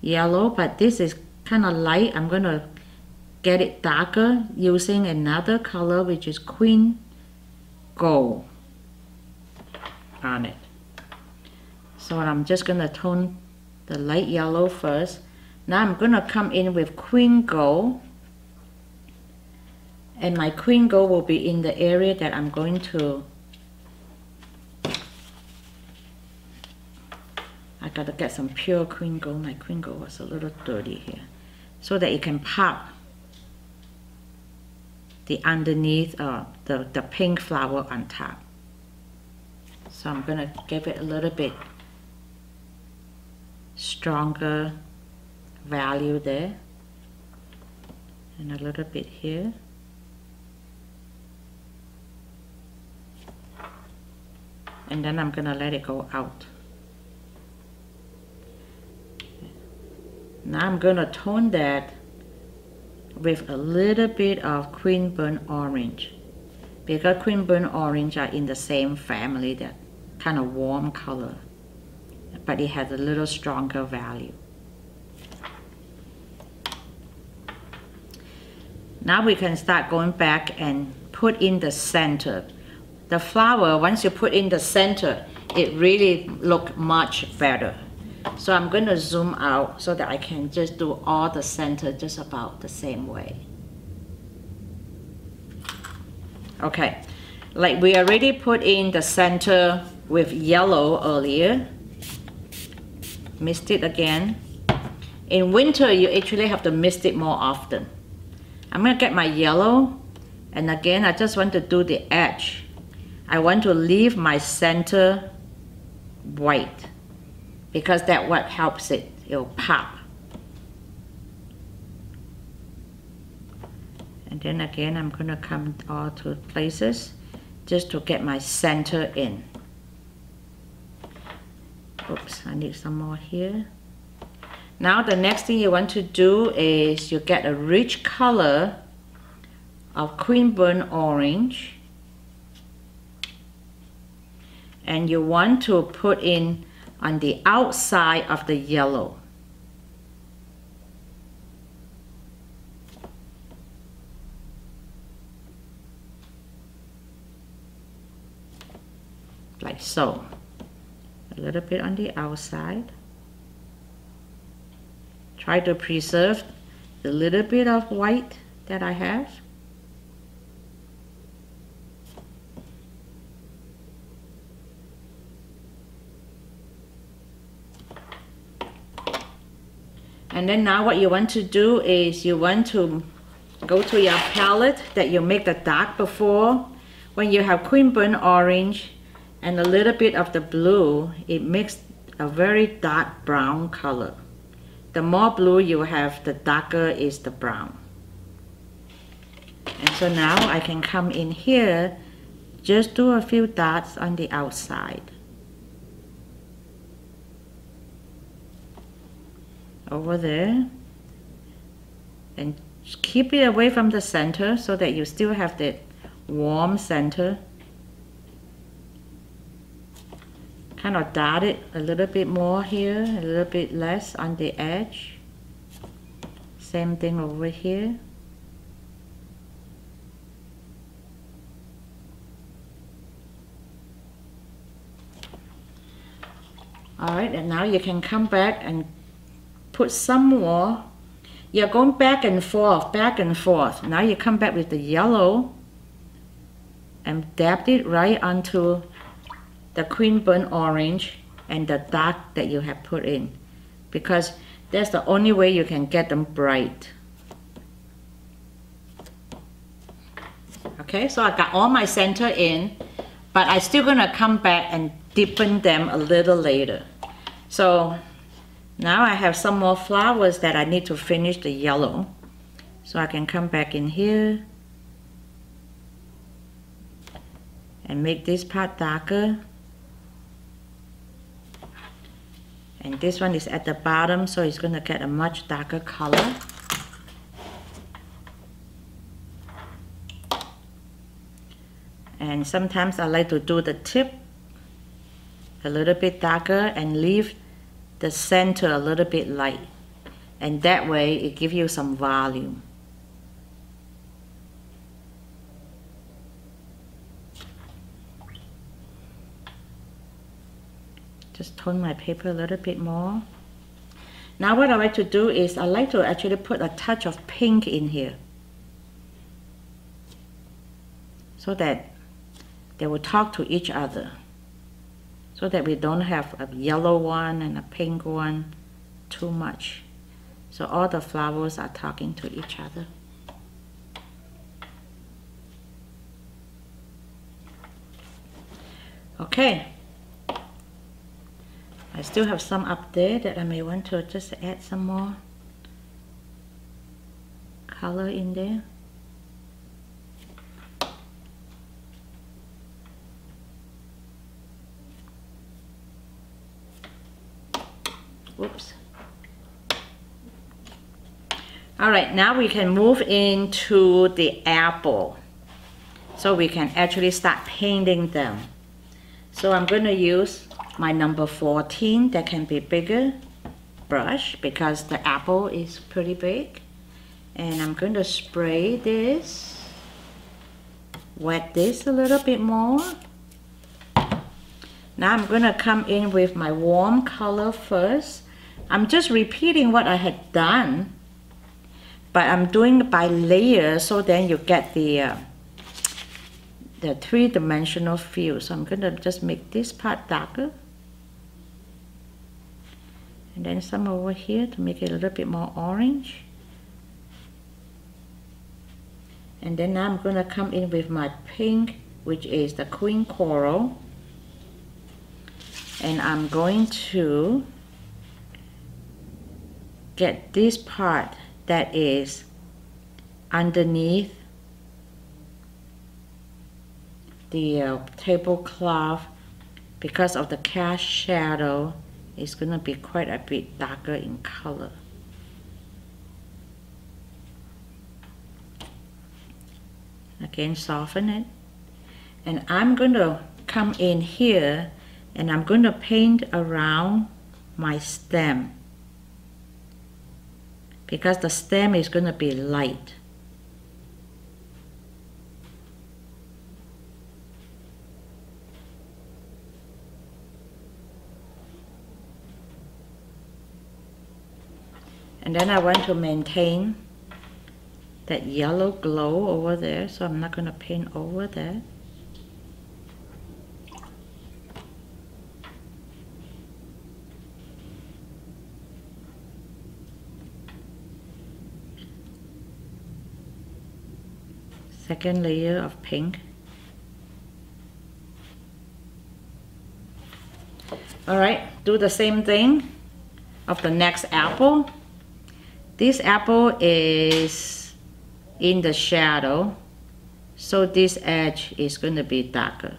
Speaker 1: yellow, but this is kind of light. I'm going to get it darker using another color, which is Queen Gold on it. So I'm just going to tone the light yellow first. Now I'm going to come in with Queen Gold, and my Queen Gold will be in the area that I'm going to. I gotta get some pure Queen Gold. My Queen Gold was a little dirty here, so that it can pop the underneath the pink flower on top. So I'm gonna give it a little bit stronger value there, and a little bit here. And then I'm gonna let it go out. Now I'm gonna tone that with a little bit of Queen Burnt Orange, because Queen Burnt Orange are in the same family, that kind of warm color, but it has a little stronger value. Now we can start going back and put in the center. The flower, once you put in the center, it really looks much better. So I'm going to zoom out so that I can just do all the center just about the same way. Okay, like we already put in the center with yellow earlier. Mist it again. In winter, you actually have to mist it more often. I'm going to get my yellow, and again, I just want to do the edge. I want to leave my center white, because that's what helps it'll pop. And then again, I'm gonna come all to places just to get my center in. Oops, I need some more here. Now the next thing you want to do is you get a rich color of Queen Burnt Orange, and you want to put in on the outside of the yellow. Like so. A little bit on the outside. Try to preserve the little bit of white that I have. And then now what you want to do is you want to go to your palette that you make the dark before. When you have Queen Burnt Orange and a little bit of the blue, it makes a very dark brown color. The more blue you have, the darker is the brown. And so now I can come in here, just do a few dots on the outside. Over there, and keep it away from the center so that you still have the warm center. Kind of dot it a little bit more here, a little bit less on the edge. Same thing over here. Alright, and now you can come back and put some more. You're going back and forth, back and forth. Now you come back with the yellow and dab it right onto the queen burnt orange and the dark that you have put in, because that's the only way you can get them bright. Okay, so I got all my center in, but I'm still gonna come back and deepen them a little later. So now I have some more flowers that I need to finish the yellow. So I can come back in here and make this part darker. And this one is at the bottom, so it's gonna get a much darker color. And sometimes I like to do the tip a little bit darker and leave the center a little bit light. And that way it gives you some volume. Just tone my paper a little bit more. Now what I like to do is I like to actually put a touch of pink in here, so that they will talk to each other, so that we don't have a yellow one and a pink one too much. So all the flowers are talking to each other. Okay. I still have some up there that I may want to just add some more color in there. Whoops. All right, now we can move into the apple. So we can actually start painting them. So I'm going to use my number 14, that can be bigger brush because the apple is pretty big. And I'm going to spray this, wet this a little bit more. Now I'm going to come in with my warm color first. I'm just repeating what I had done, but I'm doing it by layers, so then you get the three-dimensional feel. So I'm going to just make this part darker. And then some over here to make it a little bit more orange. And then now I'm going to come in with my pink, which is the queen coral. And I'm going to get this part that is underneath the tablecloth, because of the cast shadow. It's going to be quite a bit darker in color. Again, soften it. And I'm going to come in here and I'm going to paint around my stem, because the stem is going to be light. And then I want to maintain that yellow glow over there, so I'm not going to paint over that. Second layer of pink. Alright, do the same thing of the next apple. This apple is in the shadow, so this edge is going to be darker.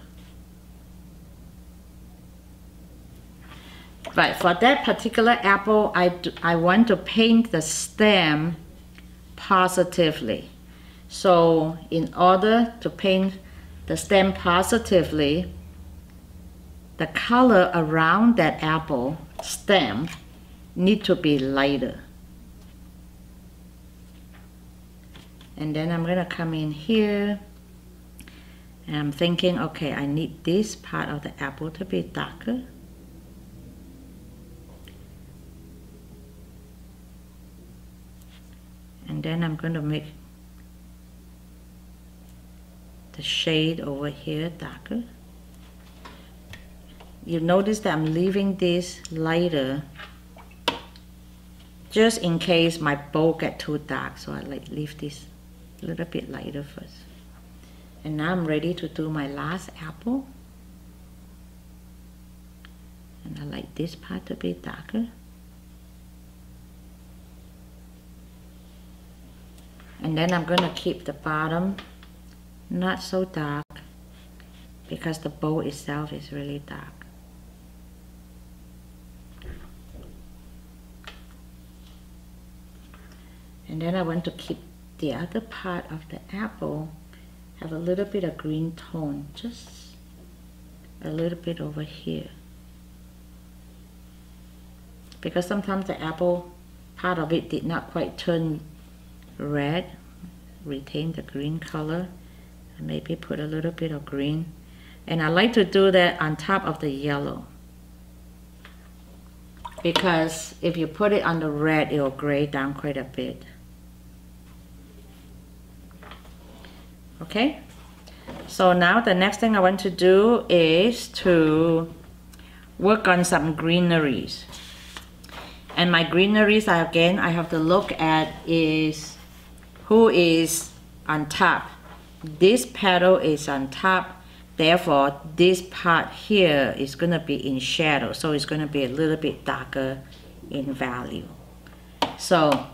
Speaker 1: But for that particular apple, I want to paint the stem positively. So in order to paint the stem positively, the color around that apple stem need to be lighter. And then I'm gonna come in here and I'm thinking, okay, I need this part of the apple to be darker. And then I'm going to make the shade over here darker. You notice that I'm leaving this lighter just in case my bowl get too dark, so I like leave this a little bit lighter first. And now I'm ready to do my last apple. And I like this part to be darker. And then I'm going to keep the bottom not so dark because the bowl itself is really dark. And then I want to keep the other part of the apple have a little bit of green tone, just a little bit over here. Because sometimes the apple, part of it did not quite turn red, retain the green color. And maybe put a little bit of green. And I like to do that on top of the yellow. Because if you put it on the red, it will gray down quite a bit. Okay, so now the next thing I want to do is to work on some greeneries. And my greeneries, again, I have to look at is who is on top. This petal is on top, therefore this part here is going to be in shadow, so it's going to be a little bit darker in value. So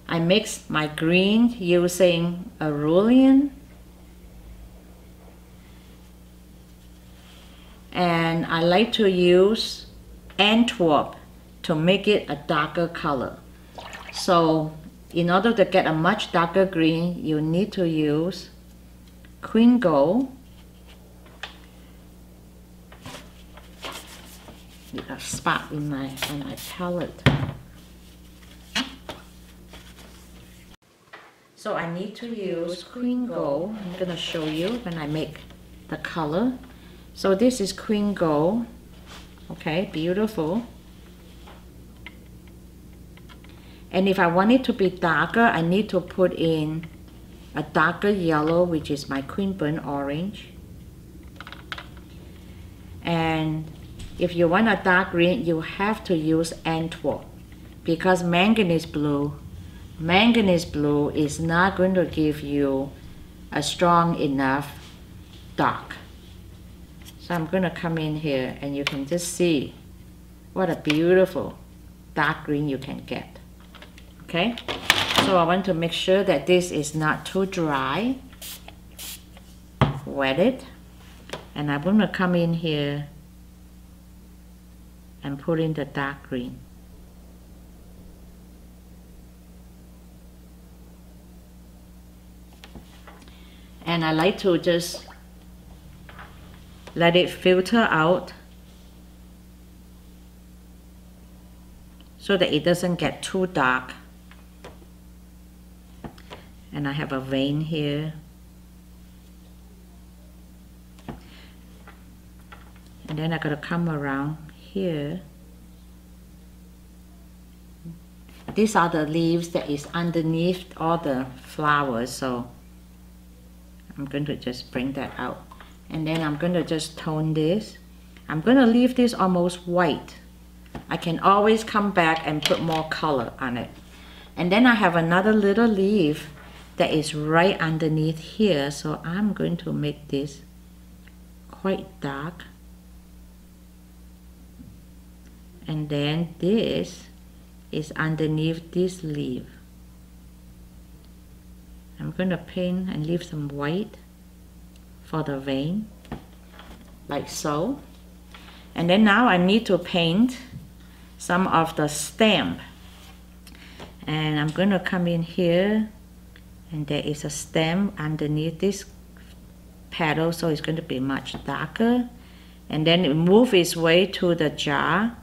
Speaker 1: I mix my green using a Cerulean. And I like to use Antwerp to make it a darker color. So in order to get a much darker green, you need to use Queen Gold. A spot in my palette. So I need to use Queen Gold. I'm gonna show you when I make the color. So this is Queen Gold. Okay, beautiful. And if I want it to be darker, I need to put in a darker yellow, which is my Queen Burnt Orange. And if you want a dark green, you have to use Antwerp, because manganese blue is not going to give you a strong enough dark. So I'm going to come in here and you can just see what a beautiful dark green you can get. Okay, so I want to make sure that this is not too dry. Wet it, and I'm going to come in here and put in the dark green. And I like to just let it filter out so that it doesn't get too dark. And I have a vein here. And then I'm going to come around here. These are the leaves that is underneath all the flowers, so I'm going to just bring that out. And then I'm going to just tone this. I'm going to leave this almost white. I can always come back and put more color on it. And then I have another little leaf that is right underneath here, so I'm going to make this quite dark. And then this is underneath this leaf. I'm going to paint and leave some white for the vein, like so. And then now I need to paint some of the stem. And I'm going to come in here And there is a stem underneath this petal, so it's going to be much darker. And then it moves its way to the jar.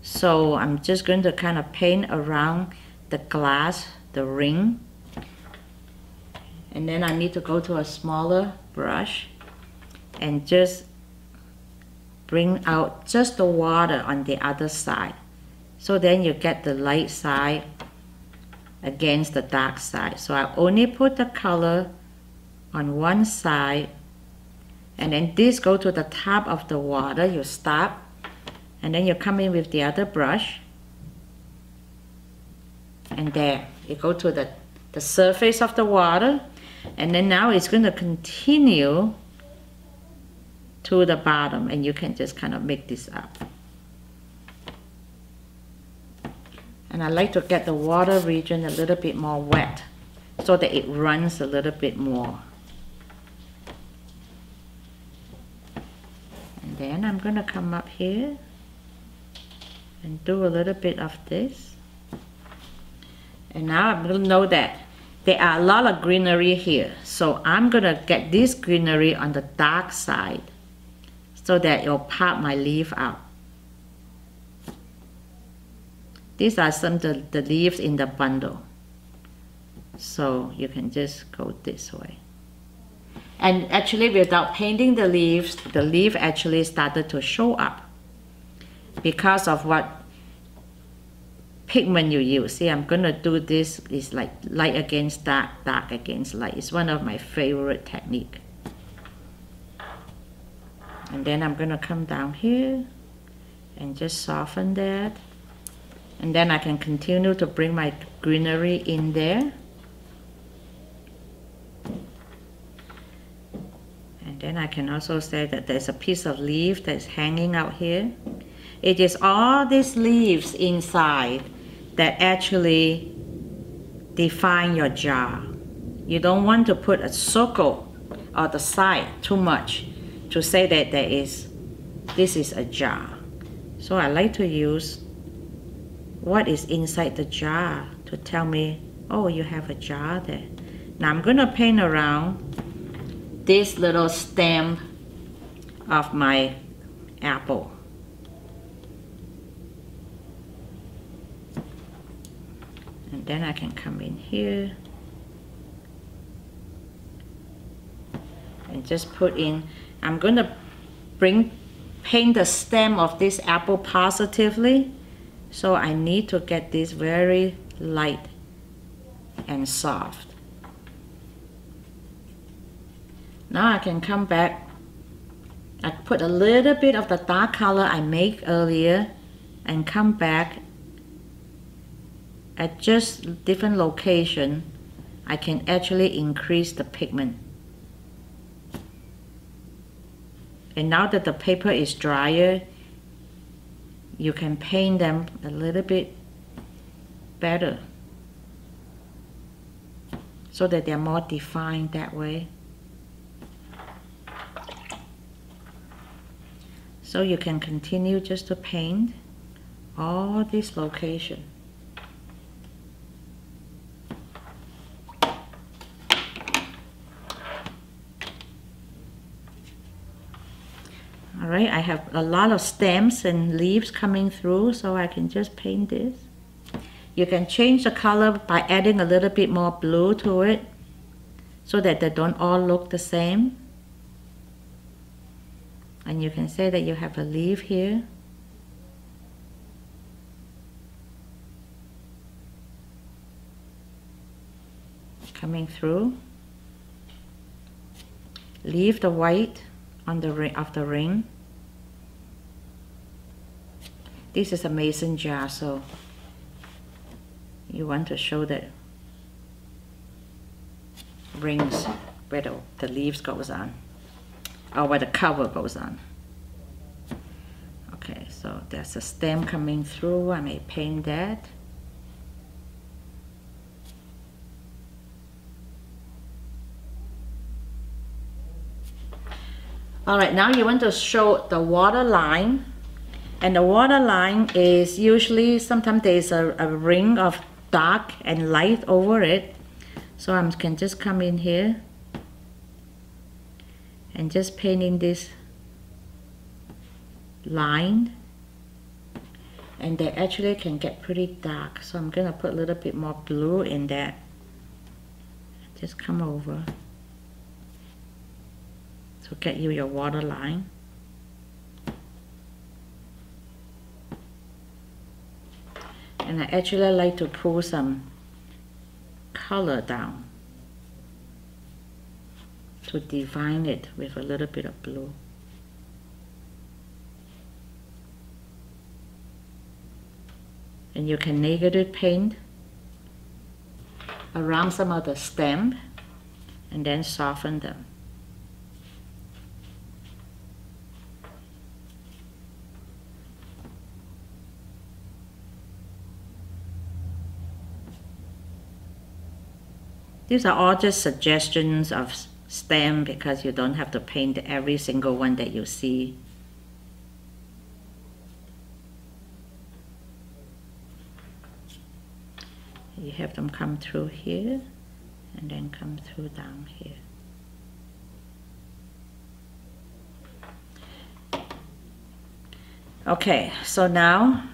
Speaker 1: So I'm just going to kind of paint around the glass, the ring. And then I need to go to a smaller brush and just bring out just the water on the other side. So then you get the light side against the dark side. So I only put the color on one side, and then this go to the top of the water. You stop, and then you come in with the other brush, and there you go to the surface of the water, and then now it's going to continue to the bottom, and you can just kind of make this up. And I like to get the water region a little bit more wet so that it runs a little bit more. And then I'm going to come up here and do a little bit of this. And now I'm going to know that there are a lot of greenery here. So I'm going to get this greenery on the dark side so that it'll pop my leaf out. These are some of the leaves in the bundle. So you can just go this way. And actually without painting the leaves, the leaf actually started to show up because of what pigment you use. See, I'm gonna do this, is like light against dark, dark against light. It's one of my favorite technique. And then I'm gonna come down here and just soften that. And then I can continue to bring my greenery in there. And then I can also say that there's a piece of leaf that's hanging out here. It is all these leaves inside that actually define your jar. You don't want to put a circle on the side too much to say that this is a jar. So I like to use what is inside the jar to tell me, oh, you have a jar there. Now I'm going to paint around this little stem of my apple. And then I can come in here and just put in, I'm going to paint the stem of this apple positively. So I need to get this very light and soft. Now I can come back. I put a little bit of the dark color I made earlier and come back at just different location. I can actually increase the pigment. And now that the paper is drier, you can paint them a little bit better so that they're more defined that way. So you can continue just to paint all this location. All right, I have a lot of stems and leaves coming through, so I can just paint this. You can change the color by adding a little bit more blue to it so that they don't all look the same. And you can say that you have a leaf here. Coming through. Leave the white on the ring of the ring. This is a mason jar, so you want to show the rings where the leaves goes on, or where the cover goes on. Okay, so there's a stem coming through. I may paint that. All right, now you want to show the water line. And the water line is usually, sometimes there's a ring of dark and light over it. So I can just come in here and just paint in this line, and they actually can get pretty dark, so I'm gonna put a little bit more blue in there. Just come over to get you your water line. And I actually like to pull some color down to define it with a little bit of blue. And you can negative paint around some of the stem and then soften them. These are all just suggestions of stem because you don't have to paint every single one that you see. You have them come through here and then come through down here. Okay, so now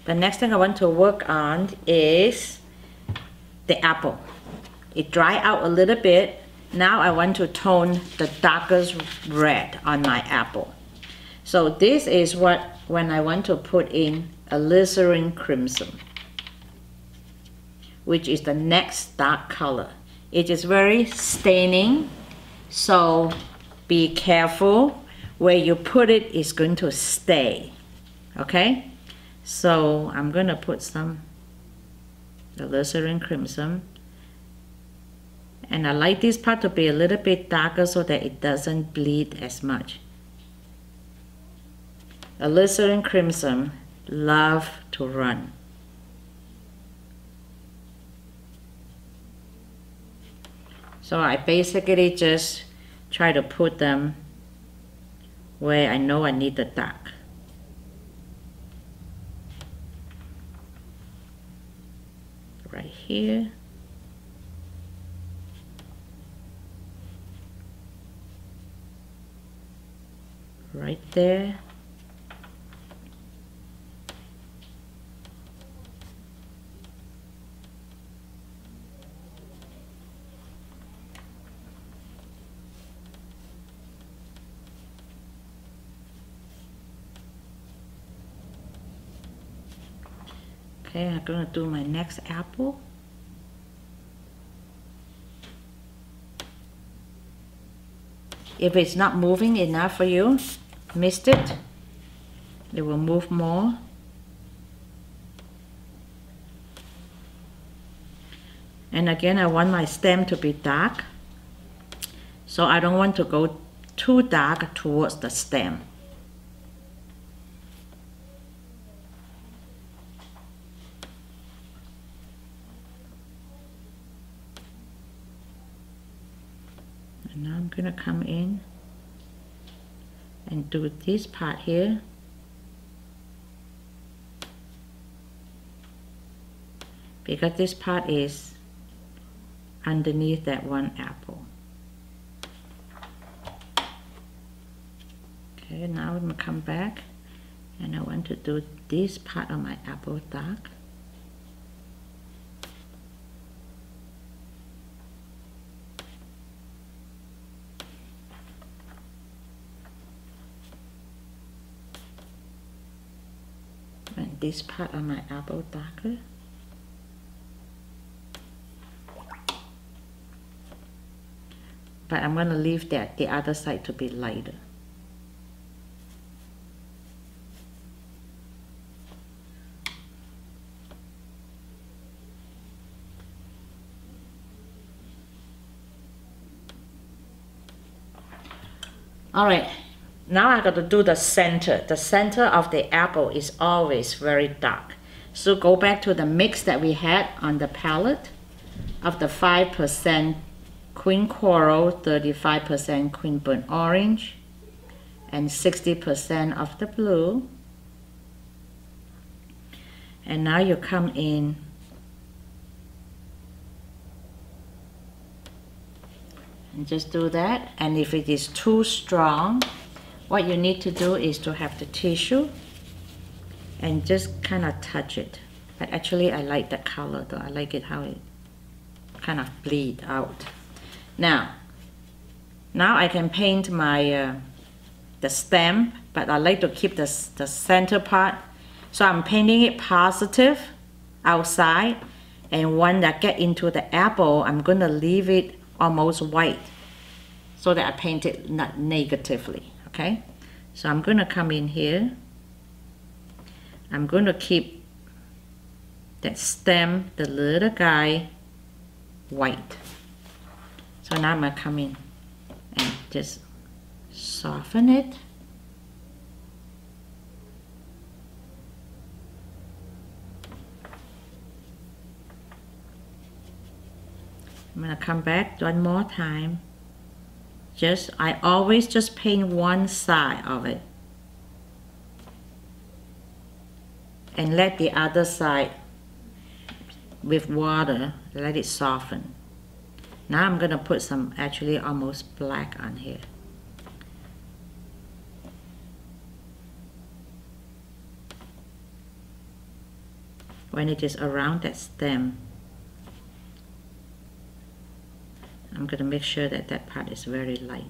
Speaker 1: the next thing I want to work on is the apple. It dried out a little bit. Now I want to tone the darkest red on my apple. So this is when I want to put in alizarin crimson, which is the next dark color. It is very staining, so be careful where you put it is going to stay. Okay? So I'm going to put some alizarin crimson, and I like this part to be a little bit darker so that it doesn't bleed as much. Alizarin crimson love to run. So I basically just try to put them where I know I need the dark. Right here. Right there. Okay, I'm going to do my next apple. If it's not moving enough for you, missed it, it will move more. And again, I want my stem to be dark, so I don't want to go too dark towards the stem. And now I'm going to come in and do this part here. Because this part is underneath that one apple. Okay, now I'm going to come back and I want to do this part of my apple dark. And this part of my apple darker. But I'm going to leave that the other side to be lighter. All right, now I got to do the center. The center of the apple is always very dark. So go back to the mix that we had on the palette of the 5% Queen Coral, 35% Queen Burnt Orange, and 60% of the blue. And now you come in and just do that. And if it is too strong, what you need to do is to have the tissue and just kind of touch it. But actually I like the color though. I like it how it kind of bleed out. Now I can paint my the stem, but I like to keep the center part. So I'm painting it positive outside, and when I get into the apple, I'm gonna leave it almost white so that I paint it not negatively, okay? So I'm gonna come in here. I'm gonna keep that stem, the little guy, white. So now I'm gonna come in and just soften it. I'm gonna come back one more time. I always just paint one side of it and let the other side with water, let it soften. Now I'm gonna put some actually almost black on here. When it is around that stem, I'm going to make sure that that part is very light.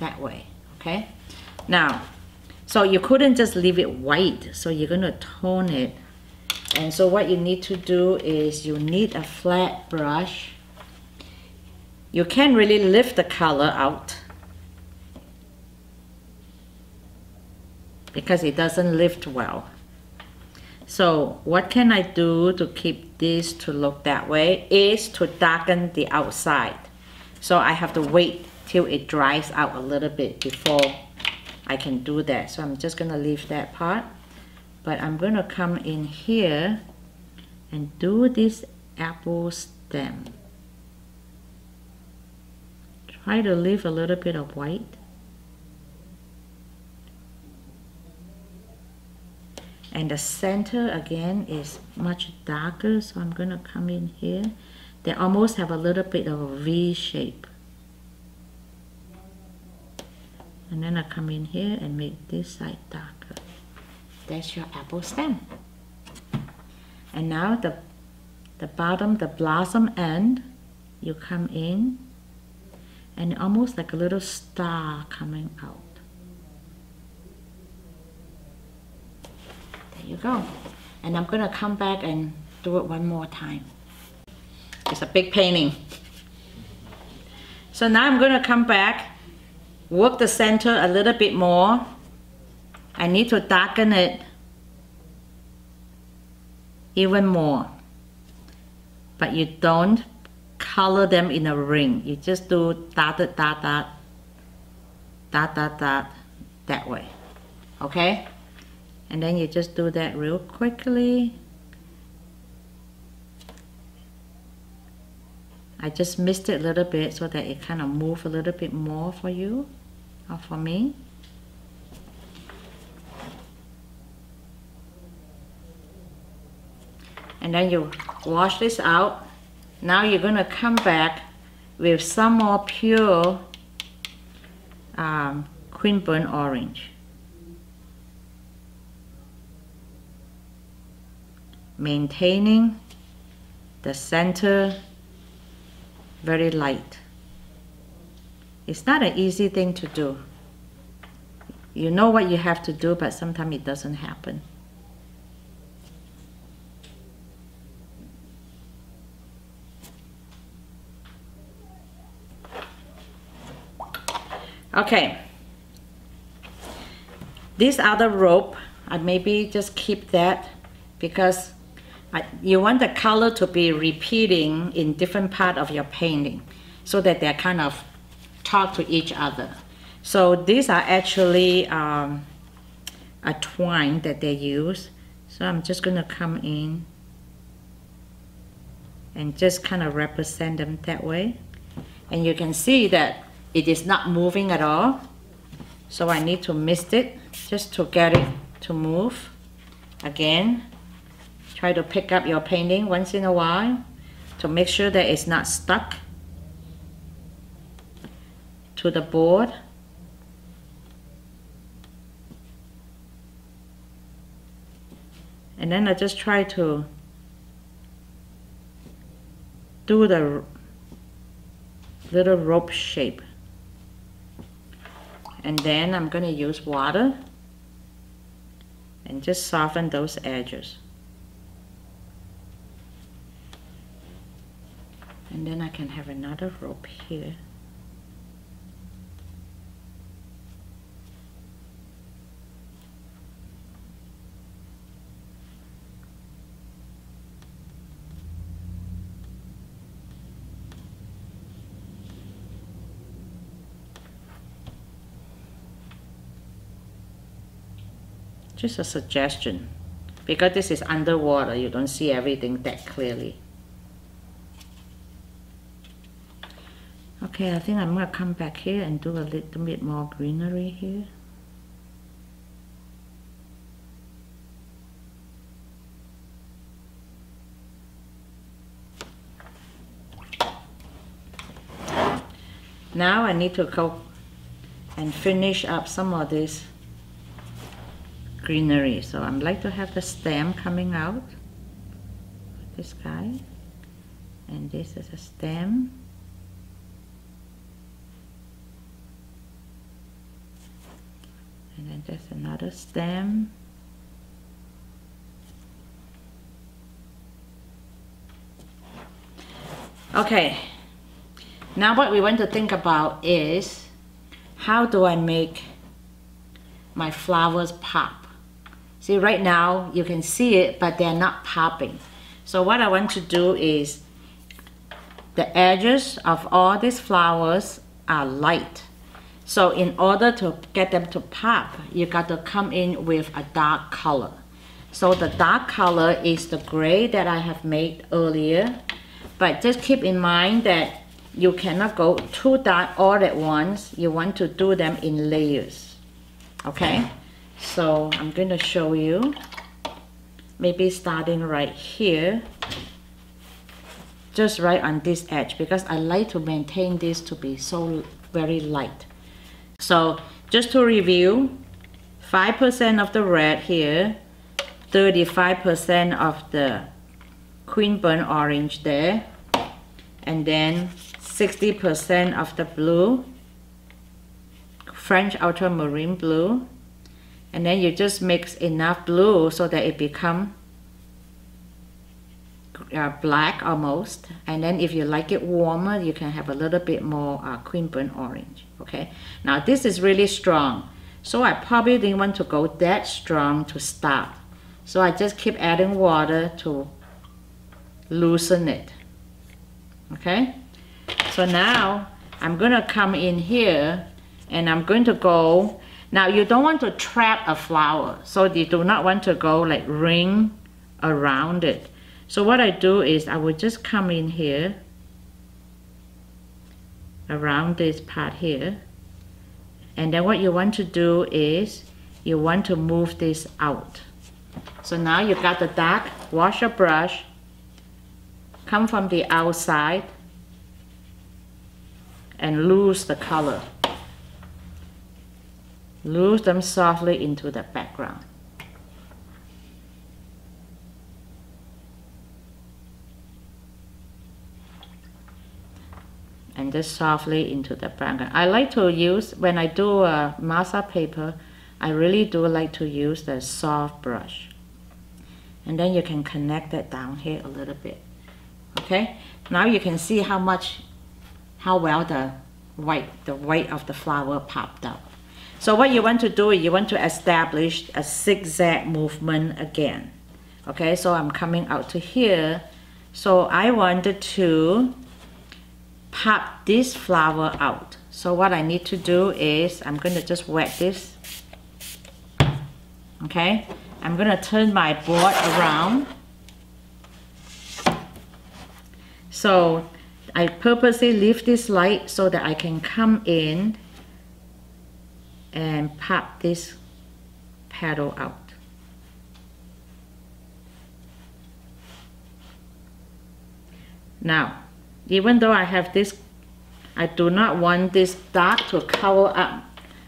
Speaker 1: That way, okay? Now, so you couldn't just leave it white, so you're going to tone it. And so what you need to do is you need a flat brush. You can't really lift the color out because it doesn't lift well. So what can I do to keep this to look that way is to darken the outside. So I have to wait till it dries out a little bit before I can do that. So I'm just gonna leave that part, but I'm gonna come in here and do this apple stem. Try to leave a little bit of white. And the center again is much darker, so I'm gonna come in here. They almost have a little bit of a V shape. And then I come in here and make this side darker. That's your apple stem. And now the bottom, the blossom end, you come in and almost like a little star coming out. You go. And I'm gonna come back and do it one more time. It's a big painting. So now I'm gonna come back, work the center a little bit more. I need to darken it even more. But you don't color them in a ring. You just do dot, dot, dot, dot, dot, dot, dot, that way. Okay? And then you just do that real quickly. I just missed it a little bit so that it kind of move a little bit more for you or for me. And then you wash this out. Now you're gonna come back with some more pure queen burnt orange. Maintaining the center very light. It's not an easy thing to do. You know what you have to do, but sometimes it doesn't happen. Okay. This other rope, I maybe just keep that because you want the color to be repeating in different part of your painting so that they kind of talk to each other. So these are actually a twine that they use. So I'm just gonna come in and just kind of represent them that way. And you can see that it is not moving at all. So I need to mist it just to get it to move. Again, try to pick up your painting once in a while to make sure that it's not stuck to the board. And then I just try to do the little rope shape. And then I'm going to use water and just soften those edges. And then I can have another rope here. Just a suggestion, because this is underwater, you don't see everything that clearly. Okay, I think I'm going to come back here and do a little bit more greenery here. Now I need to go and finish up some of this greenery. So I'd like to have the stem coming out, this guy, and this is a stem. And then there's another stem. Okay, now what we want to think about is, how do I make my flowers pop? See, right now you can see it, but they're not popping. So what I want to do is, the edges of all these flowers are light. So in order to get them to pop, you got to come in with a dark color. So the dark color is the gray that I have made earlier. But just keep in mind that you cannot go too dark all at once. You want to do them in layers. Okay? So I'm going to show you, maybe starting right here, just right on this edge, because I like to maintain this to be so very light. So just to review, 5% of the red here, 35% of the queen burnt orange there, and then 60% of the blue, French ultramarine blue, and then you just mix enough blue so that it becomes black almost. And then if you like it warmer, you can have a little bit more queen burnt orange. Okay, now this is really strong, so I probably didn't want to go that strong to start, so I just keep adding water to loosen it. Okay, so now I'm gonna come in here and I'm going to go. Now you don't want to trap a flower, so you do not want to go like ring around it. So what I do is I would just come in here around this part here, and then what you want to do is you want to move this out. So now you got the dark, wash your brush, come from the outside and lose the color. Lose them softly into the background. And just softly into the background. I like to use, when I do a Masa paper, I really do like to use the soft brush. And then you can connect that down here a little bit. Okay, now you can see how well the white of the flower popped up. So what you want to do is you want to establish a zigzag movement again. Okay, so I'm coming out to here. So I wanted to pop this flower out. So what I need to do is I'm going to just wet this. Okay, I'm going to turn my board around. So I purposely leave this light so that I can come in and pop this petal out. Now, even though I have this, I do not want this dark to cover up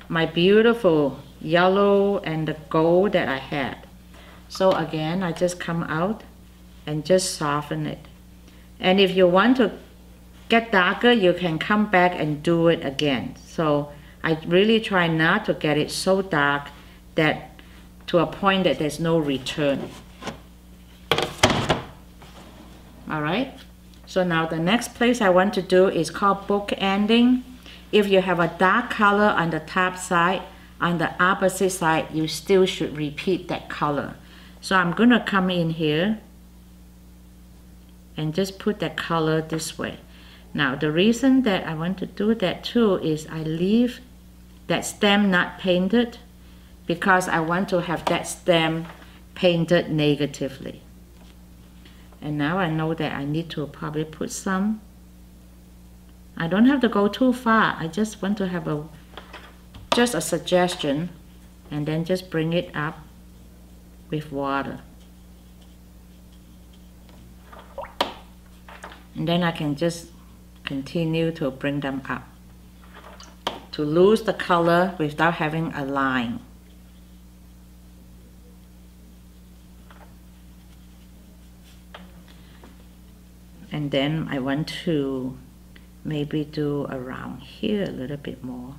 Speaker 1: my beautiful yellow and the gold that I had. So again, I just come out and just soften it. And if you want to get darker, you can come back and do it again. So I really try not to get it so dark that to a point that there's no return. All right. So now the next place I want to do is called bookending. If you have a dark color on the top side, on the opposite side, you still should repeat that color. So I'm going to come in here and just put that color this way. Now the reason that I want to do that too is I leave that stem not painted because I want to have that stem painted negatively. And now I know that I need to probably put some. I don't have to go too far. I just want to have just a suggestion, and then just bring it up with water. And then I can just continue to bring them up to lose the color without having a line. And then I want to maybe do around here a little bit more.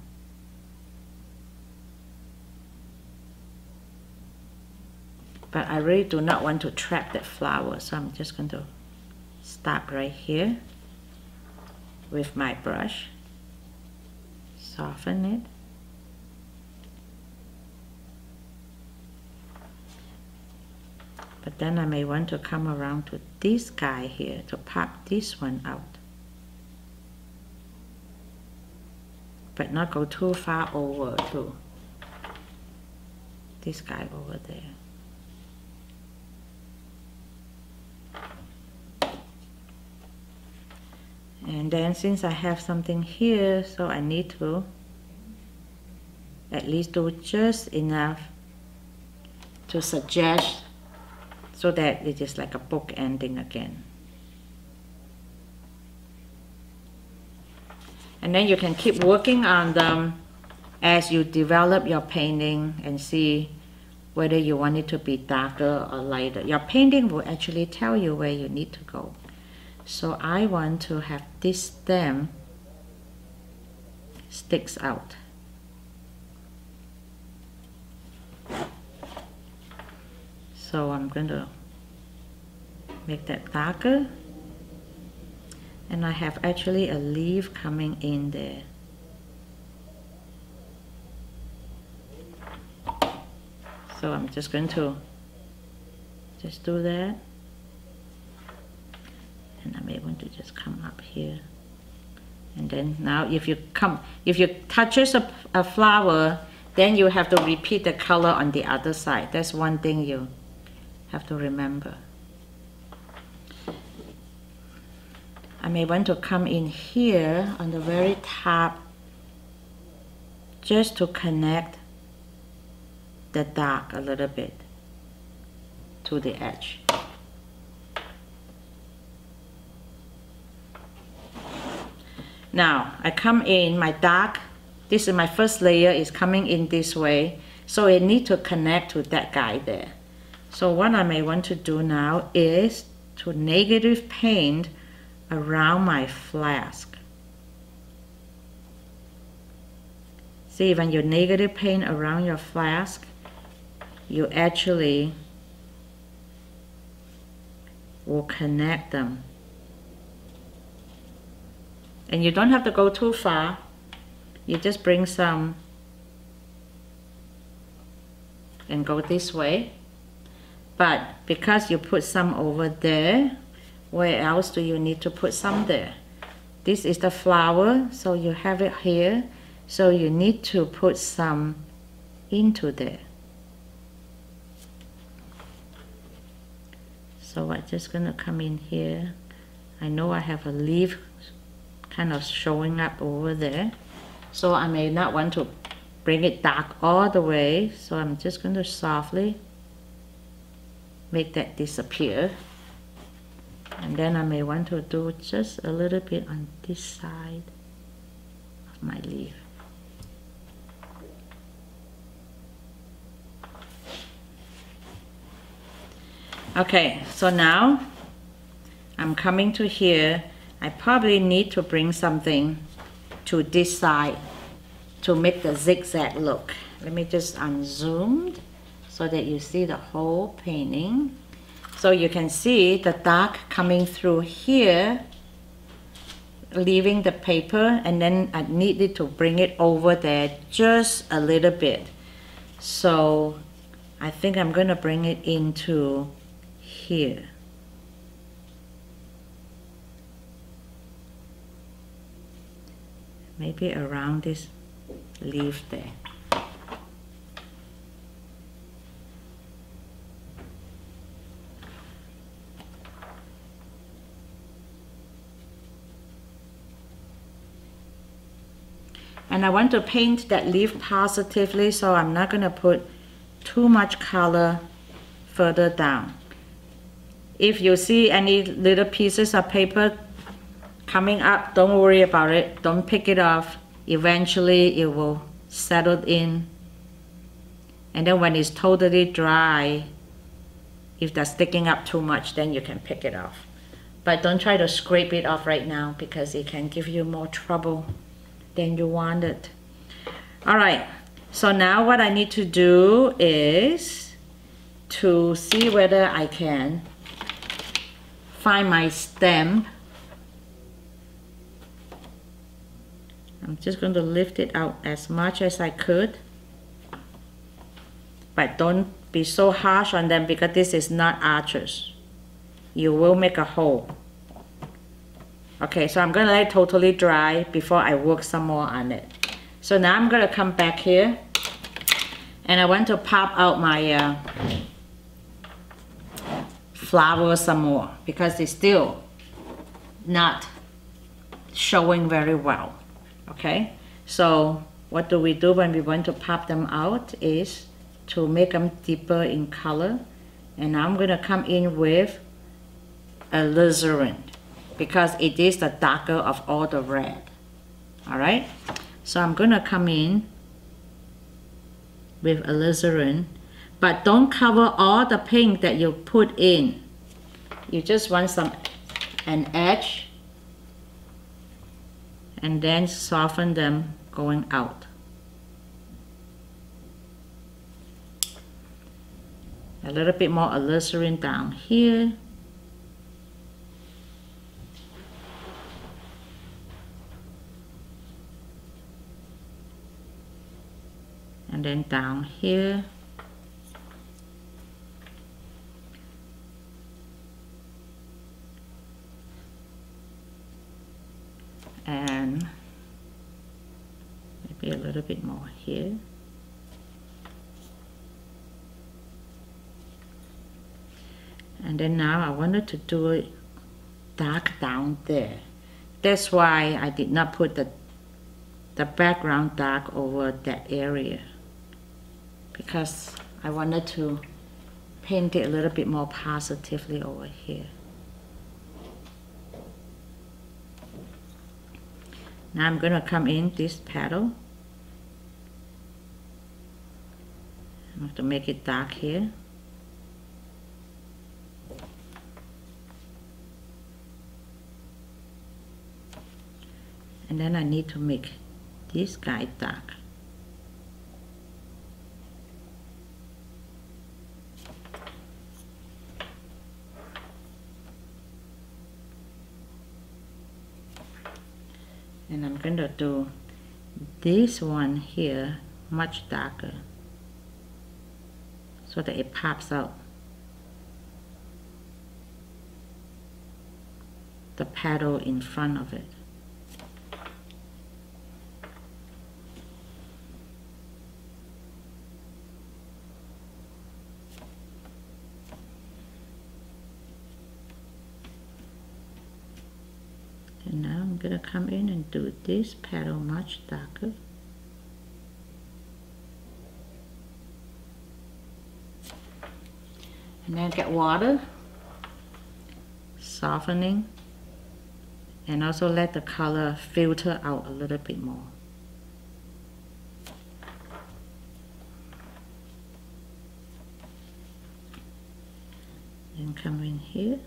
Speaker 1: But I really do not want to trap that flower, so I'm just going to stop right here with my brush, soften it. But then I may want to come around to this guy here to pop this one out. But not go too far over to this guy over there. And then since I have something here, so I need to at least do just enough to suggest so that it is like a book ending again. And then you can keep working on them as you develop your painting and see whether you want it to be darker or lighter. Your painting will actually tell you where you need to go. So I want to have this stem sticks out. So I'm going to make that darker. And I have actually a leaf coming in there. So I'm just going to just do that. And I'm able to just come up here. And then now if you touches a flower, then you have to repeat the color on the other side. That's one thing you have to remember. I may want to come in here on the very top just to connect the dark a little bit to the edge. Now I come in my dark, this is my first layer is coming in this way, so it needs to connect to that guy there. So what I may want to do now is to negative paint around my flask. See, when you negative paint around your flask, you actually will connect them. And you don't have to go too far. You just bring some and go this way. But because you put some over there, where else do you need to put some there? This is the flower, so you have it here. So you need to put some into there. So I'm just gonna come in here. I know I have a leaf kind of showing up over there. So I may not want to bring it dark all the way. So I'm just going to softly make that disappear. And then I may want to do just a little bit on this side of my leaf. Okay, so now I'm coming to here. I probably need to bring something to this side to make the zigzag look. Let me just unzoom so that you see the whole painting. So you can see the dark coming through here, leaving the paper, and then I needed to bring it over there just a little bit. So I think I'm gonna bring it into here. Maybe around this leaf there. And I want to paint that leaf positively, so I'm not going to put too much color further down. If you see any little pieces of paper coming up, don't worry about it. Don't pick it off. Eventually it will settle in. And then when it's totally dry, if they're sticking up too much, then you can pick it off. But don't try to scrape it off right now because it can give you more trouble than you wanted. All right, so now what I need to do is to see whether I can find my stem. I'm just going to lift it out as much as I could, but don't be so harsh on them because this is not arches. You will make a hole. Okay, so I'm going to let it totally dry before I work some more on it. So now I'm going to come back here and I want to pop out my flower some more because it's still not showing very well. Okay, so what do we do when we want to pop them out is to make them deeper in color. And I'm going to come in with alizarin, because it is the darker of all the red. All right, so I'm gonna come in with alizarin, but don't cover all the pink that you put in. You just want an edge, and then soften them going out. A little bit more alizarin down here. And then down here. And maybe a little bit more here. And then now I wanted to do it dark down there. That's why I did not put the background dark over that area, because I wanted to paint it a little bit more positively over here. Now I'm going to come in this petal. I'm going to make it dark here. And then I need to make this guy dark. And I'm going to do this one here much darker so that it pops out the petal in front of it. And now I'm going to come in and do this petal much darker. And then get water. softening, and also let the color filter out a little bit more. And come in here.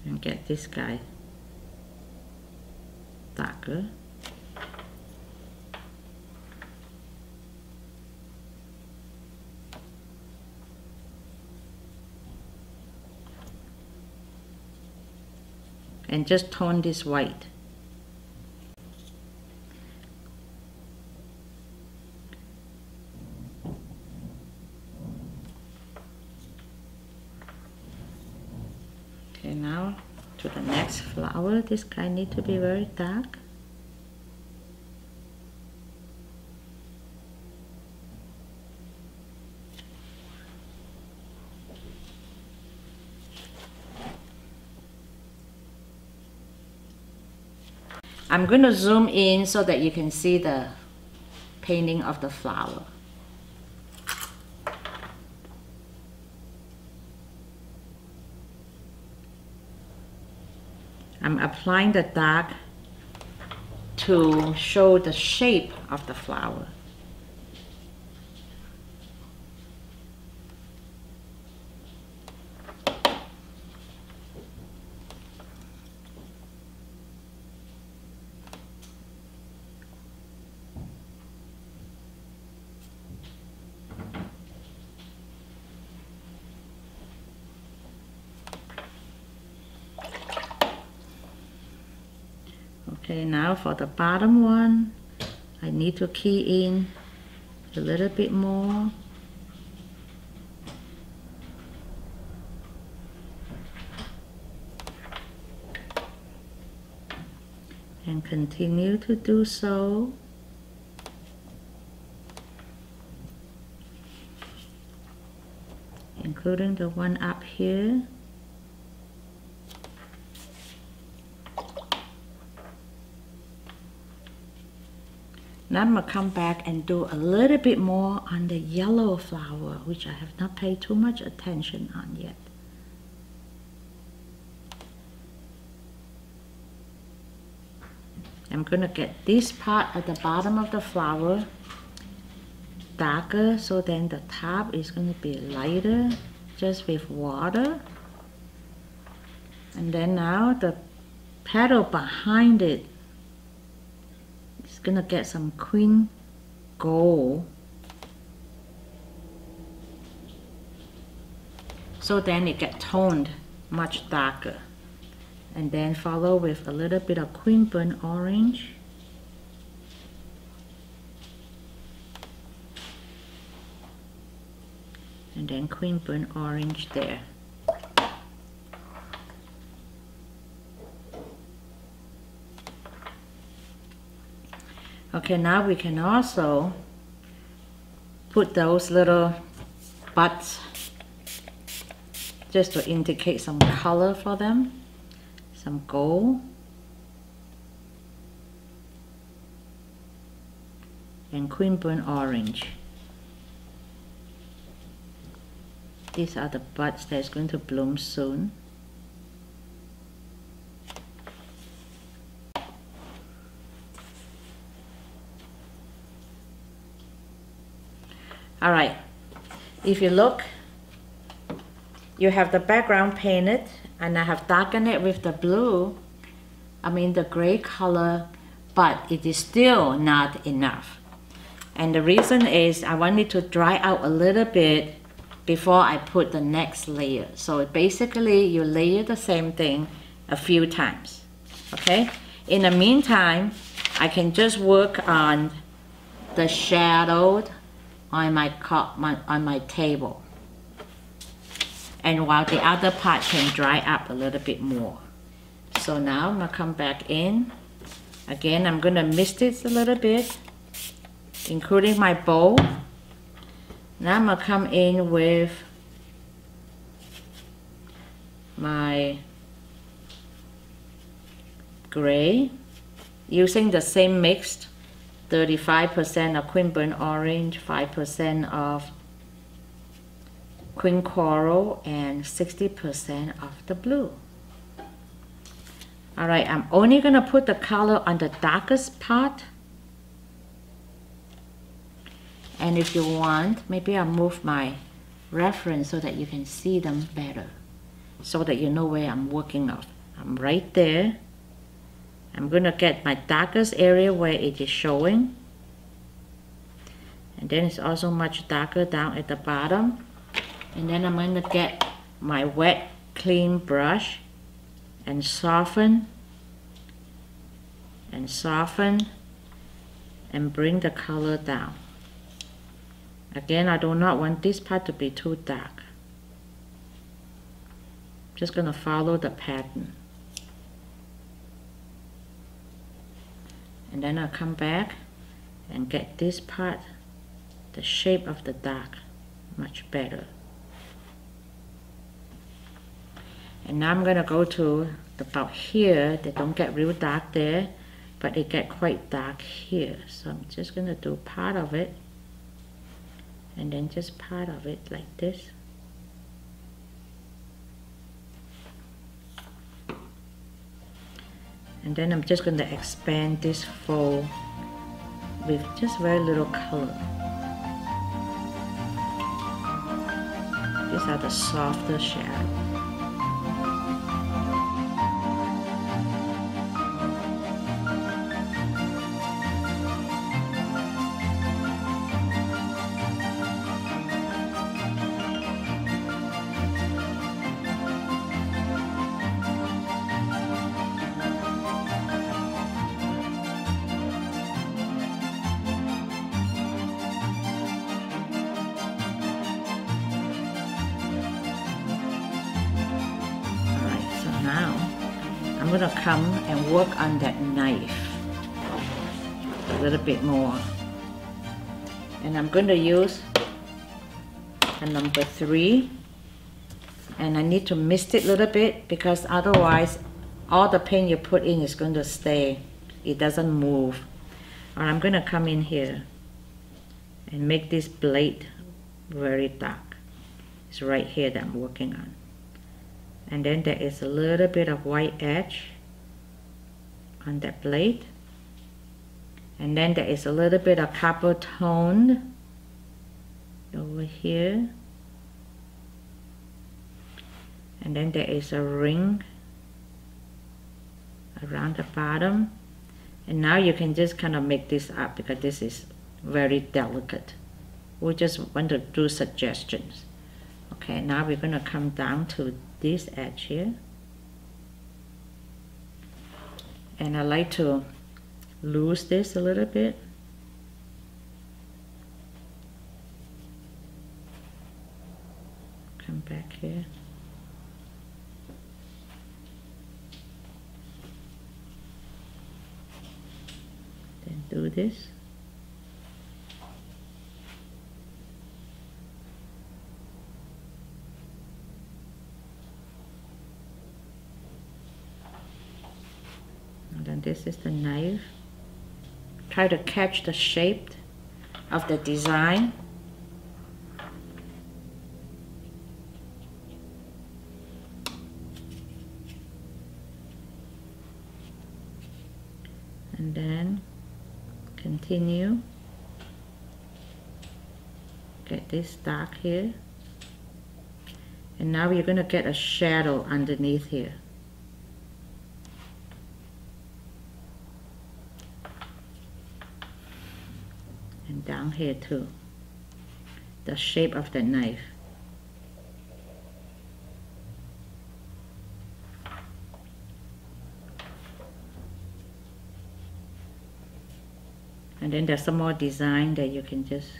Speaker 1: And get this guy darker. And just tone this white. Okay, now to the next flower. This guy needs to be very dark. I'm going to zoom in so that you can see the painting of the flower. I'm applying the dark to show the shape of the flower. Okay, now for the bottom one, I need to key in a little bit more. And continue to do so. Including the one up here. Now I'm going to come back and do a little bit more on the yellow flower, which I have not paid too much attention on yet. I'm going to get this part at the bottom of the flower darker, so then the top is going to be lighter just with water. And then now the petal behind it, gonna get some queen gold, so then it get toned much darker, and then follow with a little bit of queen burnt orange, and then queen burnt orange there. Okay, now we can also put those little buds just to indicate some color for them, some gold, and queen burnt orange. These are the buds that's going to bloom soon. Alright, if you look, you have the background painted, and I have darkened it with the blue, the gray color, but it is still not enough. And the reason is I want it to dry out a little bit before I put the next layer. So basically you layer the same thing a few times, okay? In the meantime, I can just work on the shadowed on my table, and while the other part can dry up a little bit more. So now I'm gonna come back in again. I'm gonna mist this a little bit, including my bowl. Now I'm gonna come in with my gray, using the same mix 35% of queen burnt orange, 5% of queen coral, and 60% of the blue. Alright, I'm only going to put the color on the darkest part. And if you want, maybe I'll move my reference so that you can see them better, so that you know where I'm working off. I'm right there. I'm going to get my darkest area where it is showing. And then it's also much darker down at the bottom. And then I'm going to get my wet, clean brush and soften and soften and bring the color down. Again, I do not want this part to be too dark. Just going to follow the pattern. And then I'll come back and get this part, the shape of the dark, much better. And now I'm going to go to about here. They don't get real dark there, but they get quite dark here. So I'm just going to do part of it, and then just part of it like this. And then I'm just going to expand this fold with just very little color. These are the softer shadows. I'm going to come and work on that knife a little bit more. And I'm going to use a number 3. And I need to mist it a little bit, because otherwise all the paint you put in is going to stay. It doesn't move. And I'm going to come in here and make this blade very dark. It's right here that I'm working on. And then there is a little bit of white edge on that blade. And then there is a little bit of copper tone over here. And then there is a ring around the bottom. And now you can just kind of make this up, because this is very delicate. We just want to do suggestions. Okay, now we're going to come down to this edge here. And I like to loose this a little bit. Come back here. Then do this. And this is the knife. Try to catch the shape of the design. And then continue. Get this dark here. And now you're going to get a shadow underneath here. And down here too. The shape of the knife. And then there's some more design that you can just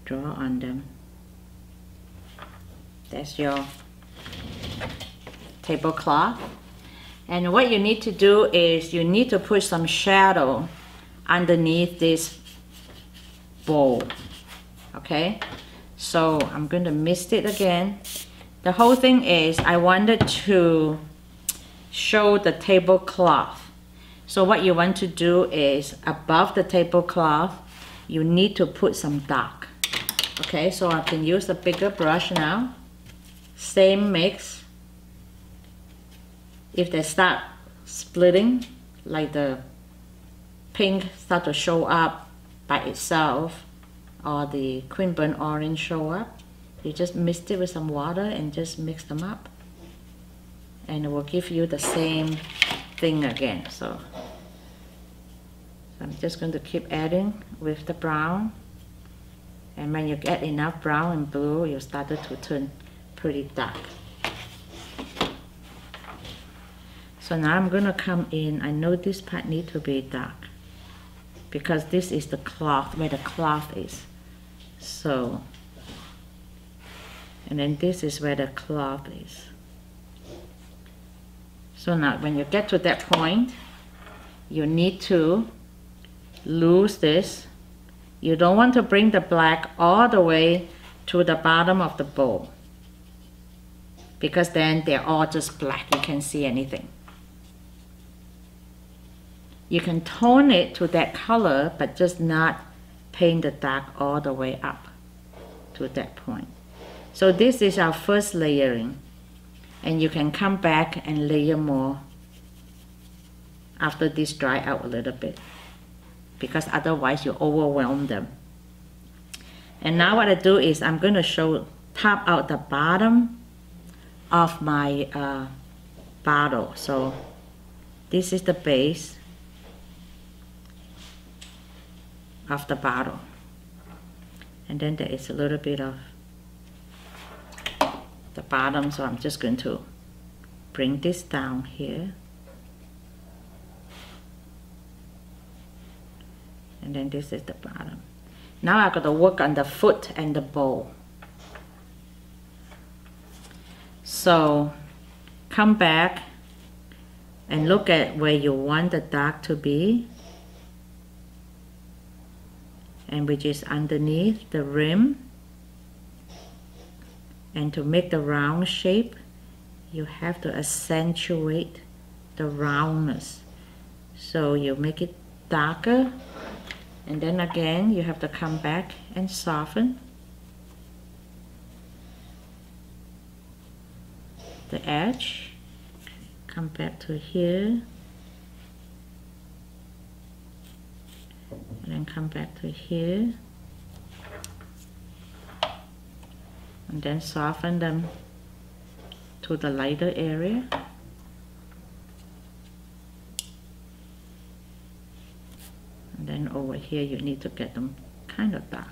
Speaker 1: draw on them. That's your tablecloth. And what you need to do is you need to put some shadow underneath this bowl. Okay, so I'm going to mist it again. The whole thing is I wanted to show the tablecloth, So what you want to do is above the tablecloth, you need to put some dark. Okay, so I can use a bigger brush now. Same mix. If they start splitting, like the pink start to show up by itself, or the cream burnt orange show up, you just mix it with some water and just mix them up. And it will give you the same thing again. So I'm just going to keep adding with the brown. And when you get enough brown and blue, you started to turn pretty dark. So now I'm going to come in. I know this part needs to be dark because this is the cloth, where the cloth is. So, and then this is where the cloth is. So now when you get to that point, you need to lose this. You don't want to bring the black all the way to the bottom of the bowl, because then they're all just black. You can't see anything. You can tone it to that color, but just not paint the dark all the way up to that point. So this is our first layering, and you can come back and layer more after this dry out a little bit, because otherwise you overwhelm them. And now what I do is I'm going to top out the bottom of my bottle. So this is the base of the bottle, and then there is a little bit of the bottom, so I'm just going to bring this down here, and then this is the bottom. Now I've got to work on the foot and the bowl. So come back and look at where you want the dark to be, and which is underneath the rim. And to make the round shape, you have to accentuate the roundness. So you make it darker, and then again you have to come back and soften the edge. Come back to here, and then come back to here, and then soften them to the lighter area. And then over here you need to get them kind of dark.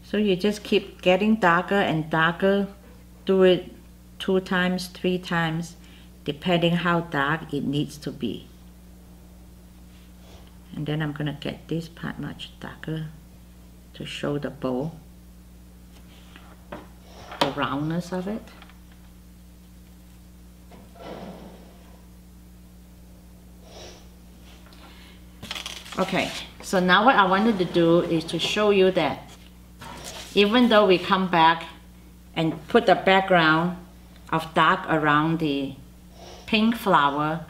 Speaker 1: So you just keep getting darker and darker. Do it 2 times, 3 times, depending how dark it needs to be. And then I'm going to get this part much darker to show the bowl, the roundness of it. Okay, so now what I wanted to do is to show you that even though we come back and put the background of dark around the pink flower,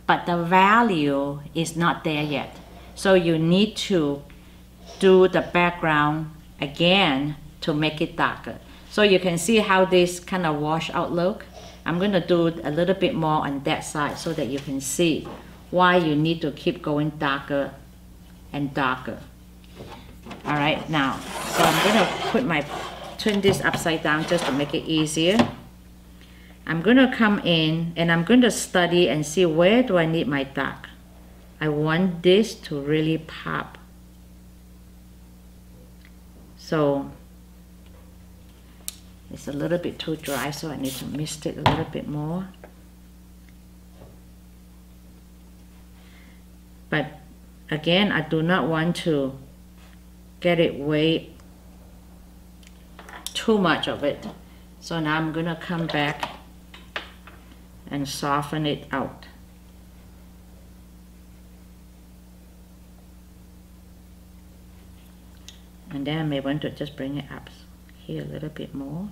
Speaker 1: but the value is not there yet. So you need to do the background again to make it darker. So you can see how this kind of wash out look. I'm going to do a little bit more on that side so that you can see why you need to keep going darker and darker. All right, now, so I'm going to turn this upside down just to make it easier. I'm going to come in and I'm going to study and see where do I need my dark. I want this to really pop. So it's a little bit too dry, so I need to mist it a little bit more. But Again, I do not want to get it way too much of it. So now I'm gonna come back and soften it out. And then I may want to just bring it up here a little bit more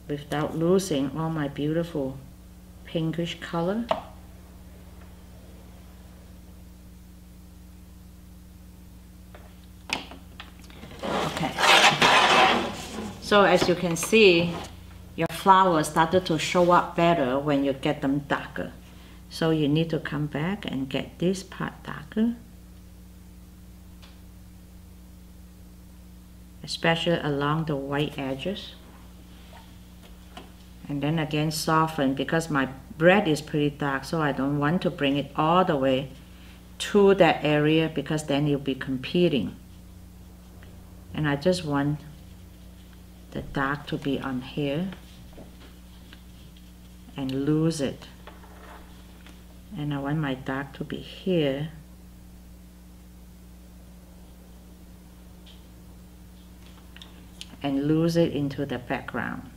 Speaker 1: without losing all my beautiful pinkish color. Okay. So as you can see, your flowers started to show up better when you get them darker. So you need to come back and get this part darker, especially along the white edges. And then again soften, because my bread is pretty dark, so I don't want to bring it all the way to that area, because then you'll be competing. And I just want the dark to be on here and lose it. And I want my dark to be here. And lose it into the background.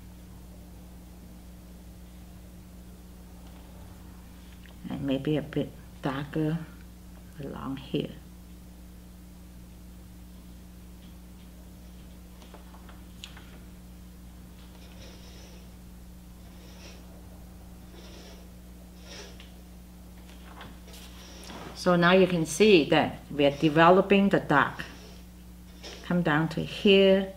Speaker 1: And maybe a bit darker along here. So now you can see that we are developing the dark. Come down to here.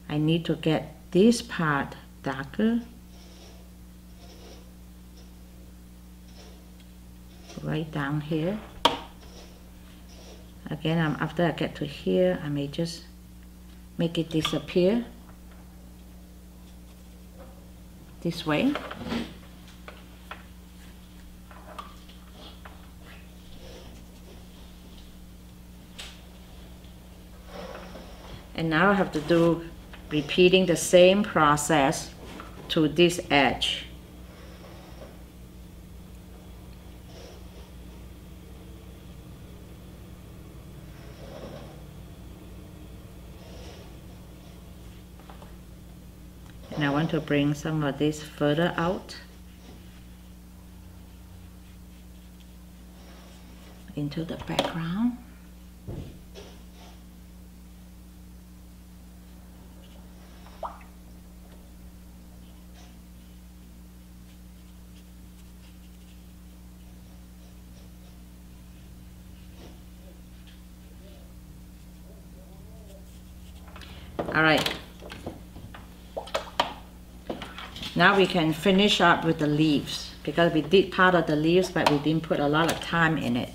Speaker 1: I need to get this part darker. Right down here. Again, after I get to here, I may just make it disappear this way. And now I have to do repeating the same process to this edge. And I want to bring some of this further out into the background. All right. Now we can finish up with the leaves, because we did part of the leaves, but we didn't put a lot of time in it.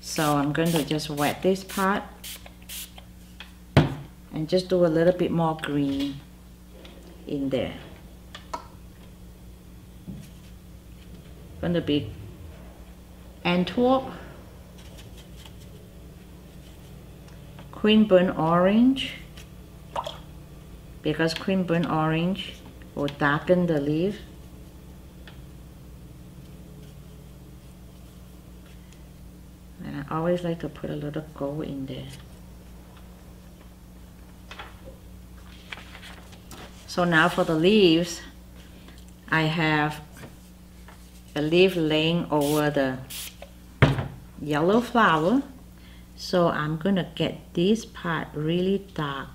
Speaker 1: So I'm going to just wet this part and just do a little bit more green in there. Going to be Antwerp, Queen Burnt Orange, because Queen Burnt Orange will darken the leaf. And I always like to put a little gold in there. So now for the leaves, I have a leaf laying over the yellow flower. So I'm gonna get this part really dark.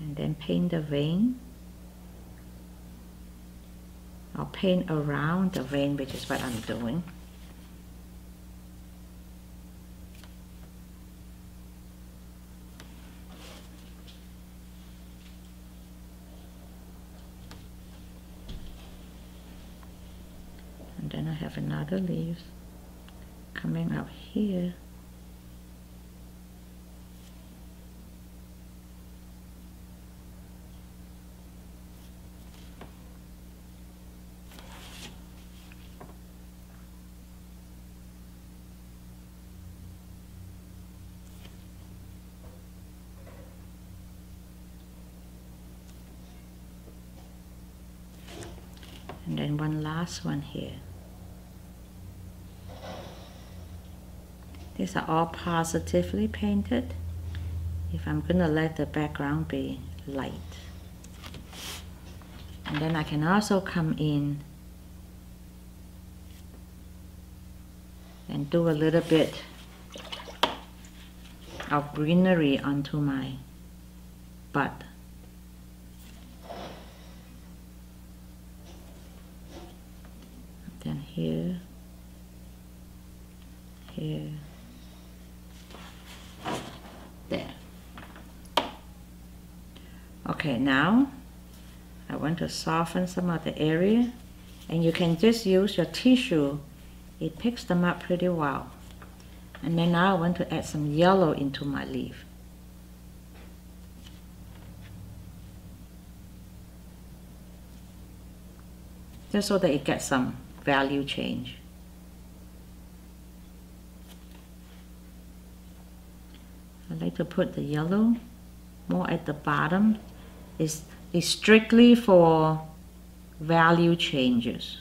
Speaker 1: And then paint the vein. I'll paint around the vein, which is what I'm doing. And then I have another leaf coming out here. And then one last one here. These are all positively painted. If I'm gonna let the background be light. And then I can also come in and do a little bit of greenery onto my bud. Then here, here, there. Okay, now I want to soften some of the area, and you can just use your tissue. It picks them up pretty well. And then now I want to add some yellow into my leaf. Just so that it gets some value change. I like to put the yellow more at the bottom. It's strictly for value changes.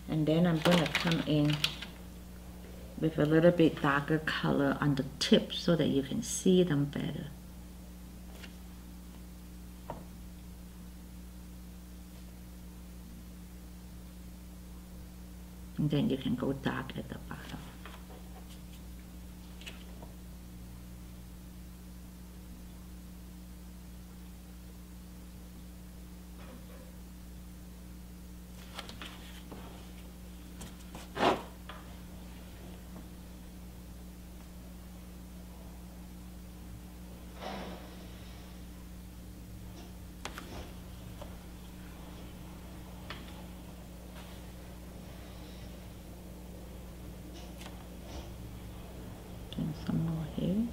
Speaker 1: And then I'm going to come in with a little bit darker color on the tip so that you can see them better. And then you can go dark at the bottom. Some more here.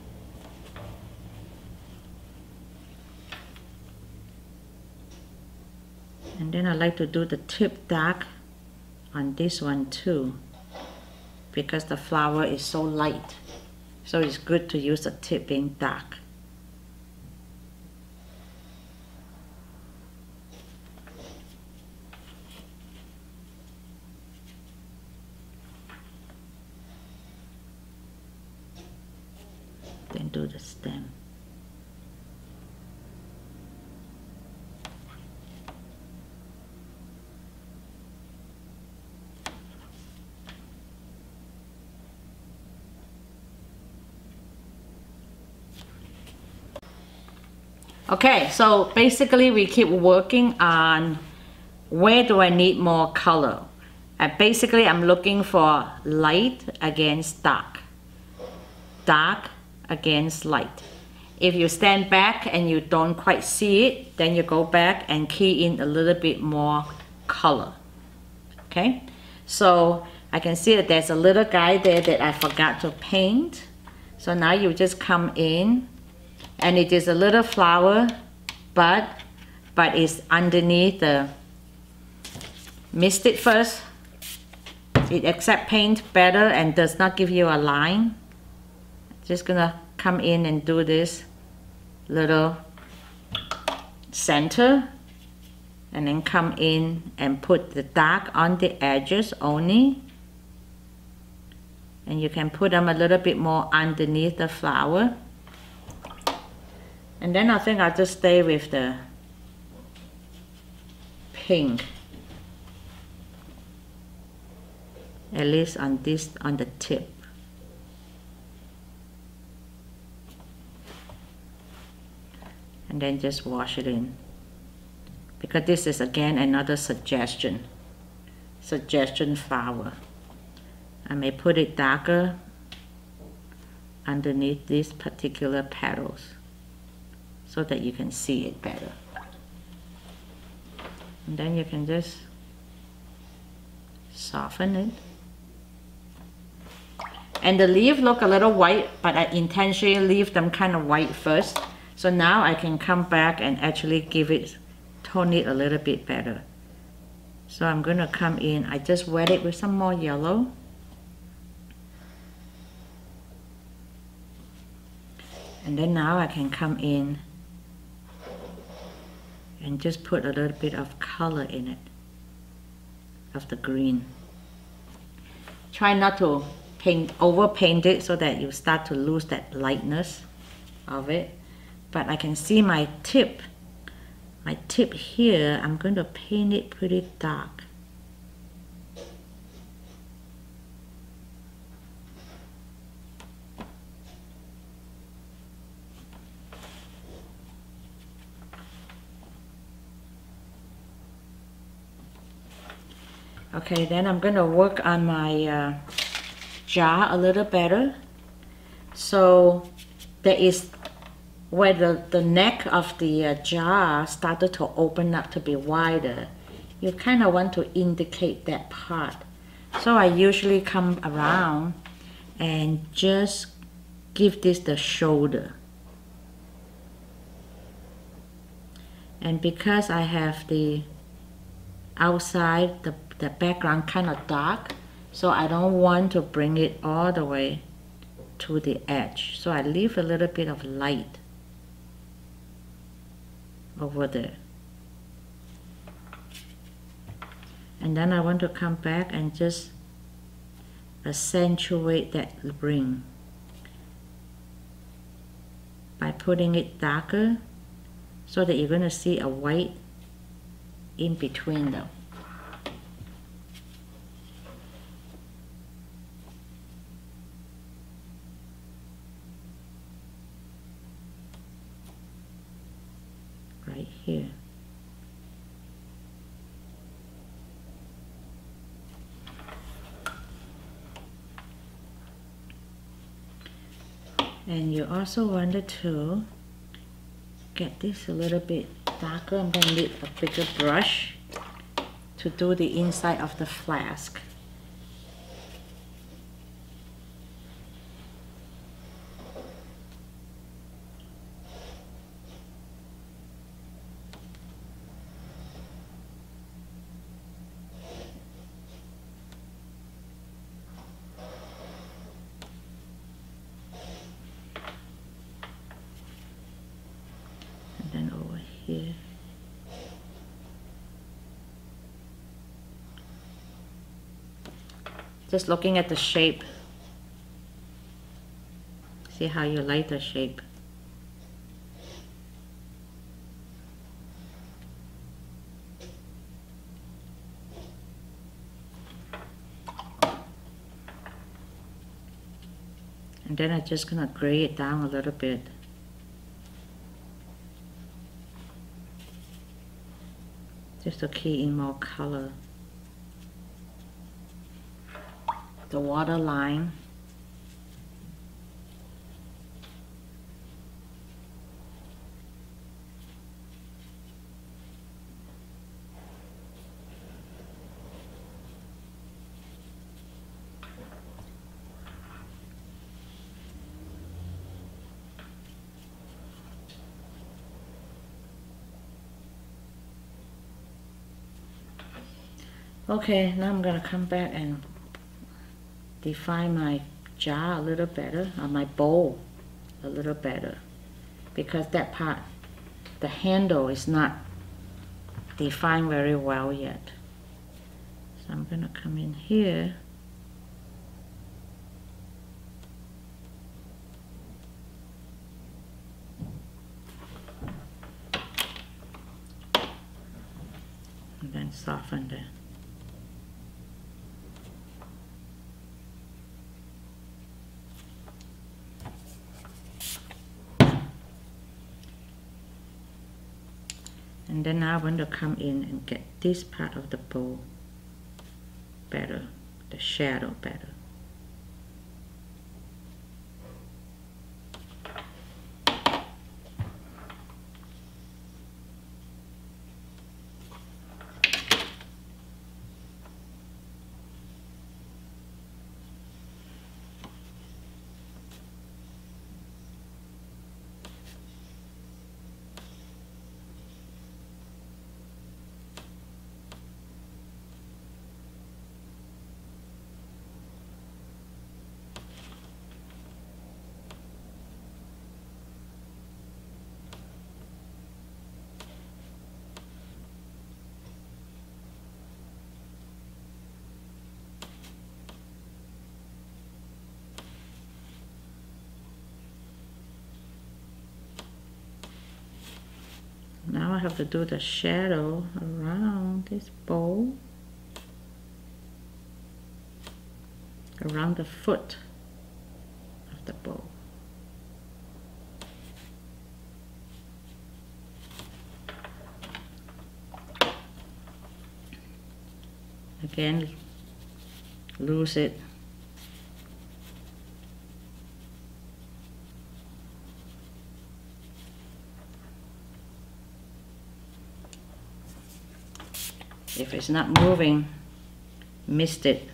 Speaker 1: And then I like to do the tip dark on this one too, because the flower is so light. So it's good to use the tip being dark. Then do the stem. Okay, so basically we keep working on where do I need more color. And basically I'm looking for light against dark. Dark against light. If you stand back and you don't quite see it, then you go back and key in a little bit more color. Okay, so I can see that there's a little guy there that I forgot to paint. So now you just come in, and it is a little flower, but it's underneath the missed it first. It accepts paint better and does not give you a line. Just gonna come in and do this little center, and then come in and put the dark on the edges only, and you can put them a little bit more underneath the flower. And then I think I'll just stay with the pink, at least on this, on the tip. And then just wash it in, because this is again another suggestion flower. I may put it darker underneath these particular petals so that you can see it better. And then you can just soften it. And the leaf look a little white, but I intentionally leave them kind of white first. So now I can come back and actually tone it a little bit better. So I'm going to come in, I just wet it with some more yellow. And then now I can come in and just put a little bit of color in it. of the green. Try not to overpaint it so that you start to lose that lightness of it. But I can see my tip here, I'm going to paint it pretty dark. Okay, then I'm going to work on my jar a little better. So there is where the neck of the jar started to open up to be wider. You kind of want to indicate that part. So I usually come around and just give this the shoulder. And because I have the outside, the background kind of dark, so I don't want to bring it all the way to the edge. So I leave a little bit of light over there. And then I want to come back and just accentuate that ring by putting it darker so that you're going to see a white in between them. Right here. And you also wanted to get this a little bit darker. I'm going to need a bigger brush to do the inside of the flask. And over here. Just looking at the shape. See how you like the shape. And then I'm just gonna gray it down a little bit. Just to key in more color. The water line. Okay, now I'm gonna come back and define my jar a little better, or my bowl a little better, because that part, the handle is not defined very well yet. So I'm gonna come in here . And then soften that. And then I want to come in and get this part of the bowl better, the shadow better. now I have to do the shadow around this bowl, around the foot of the bowl. Again, loose it. If it's not moving, missed it.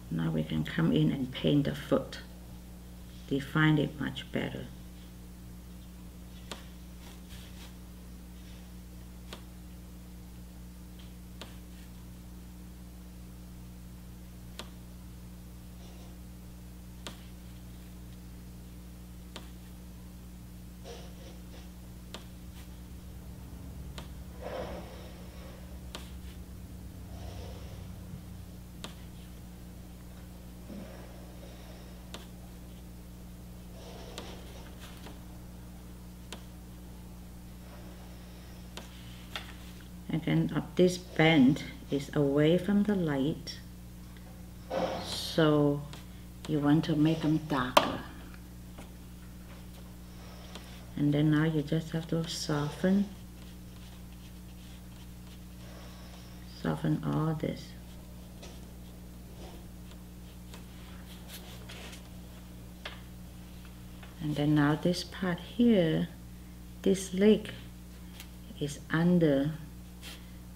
Speaker 1: Now we can come in and paint the foot. Define it much better. Again, this band is away from the light, so you want to make them darker. And then now you just have to soften all this. And then now this part here, this leg is under,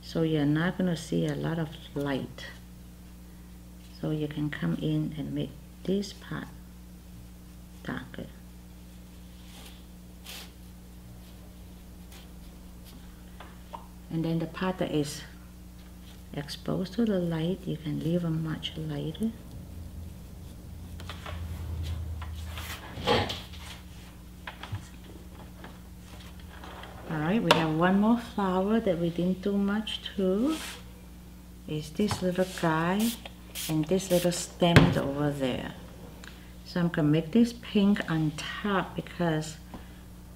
Speaker 1: so you're not going to see a lot of light. So you can come in and make this part darker. And then the part that is exposed to the light, you can leave them much lighter. Alright, we have one more flower that we didn't do much to. Is this little guy and this little stem over there. So I'm going to make this pink on top because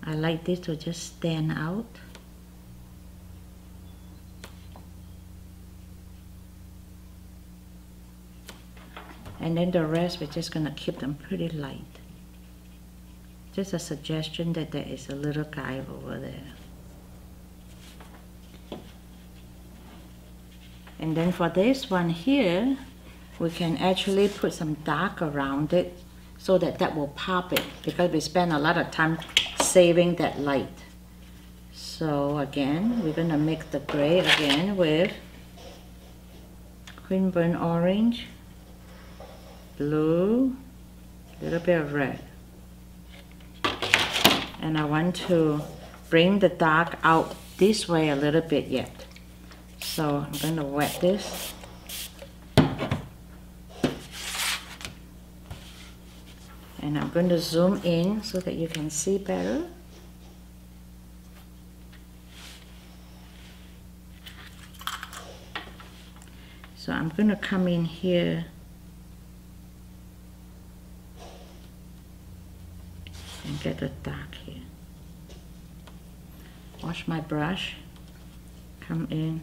Speaker 1: I like this to just stand out. And then the rest, we're just going to keep them pretty light. Just a suggestion that there is a little guy over there. And then for this one here, we can actually put some dark around it so that that will pop it, because we spend a lot of time saving that light. So again, we're going to mix the gray again with green burnt orange, blue, a little bit of red. And I want to bring the dark out this way a little bit yet. So I'm going to wet this. And I'm going to zoom in so that you can see better. So I'm going to come in here and get the dark here. Wash my brush, come in.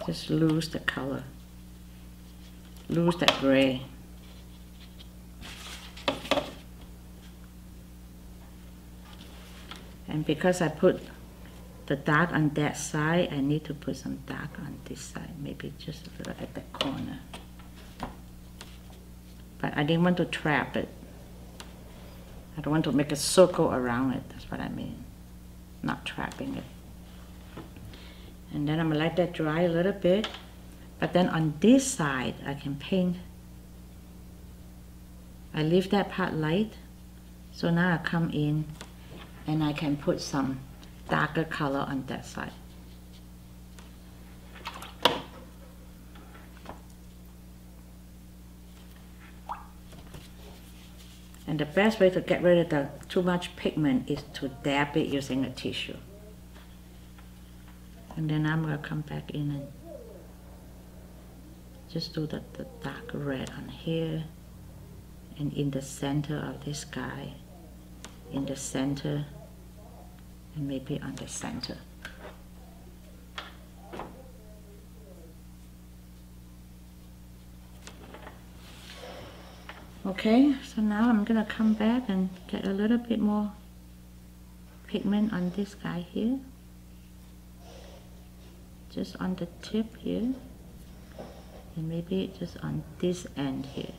Speaker 1: Just lose the color, lose that gray. And because I put the dark on that side, I need to put some dark on this side, maybe just a little at the corner. But I didn't want to trap it. I don't want to make a circle around it, that's what I mean. Not trapping it. And then I'm going to let that dry a little bit. But then on this side, I can paint. I leave that part light, So now I come in and I can put some darker color on that side. And the best way to get rid of the too much pigment is to dab it using a tissue. And then I'm going to come back in and just do the dark red on here, and in the center of this guy, in the center, and maybe on the center. Okay, so now I'm gonna come back and get a little bit more pigment on this guy here, just on the tip here, and maybe just on this end here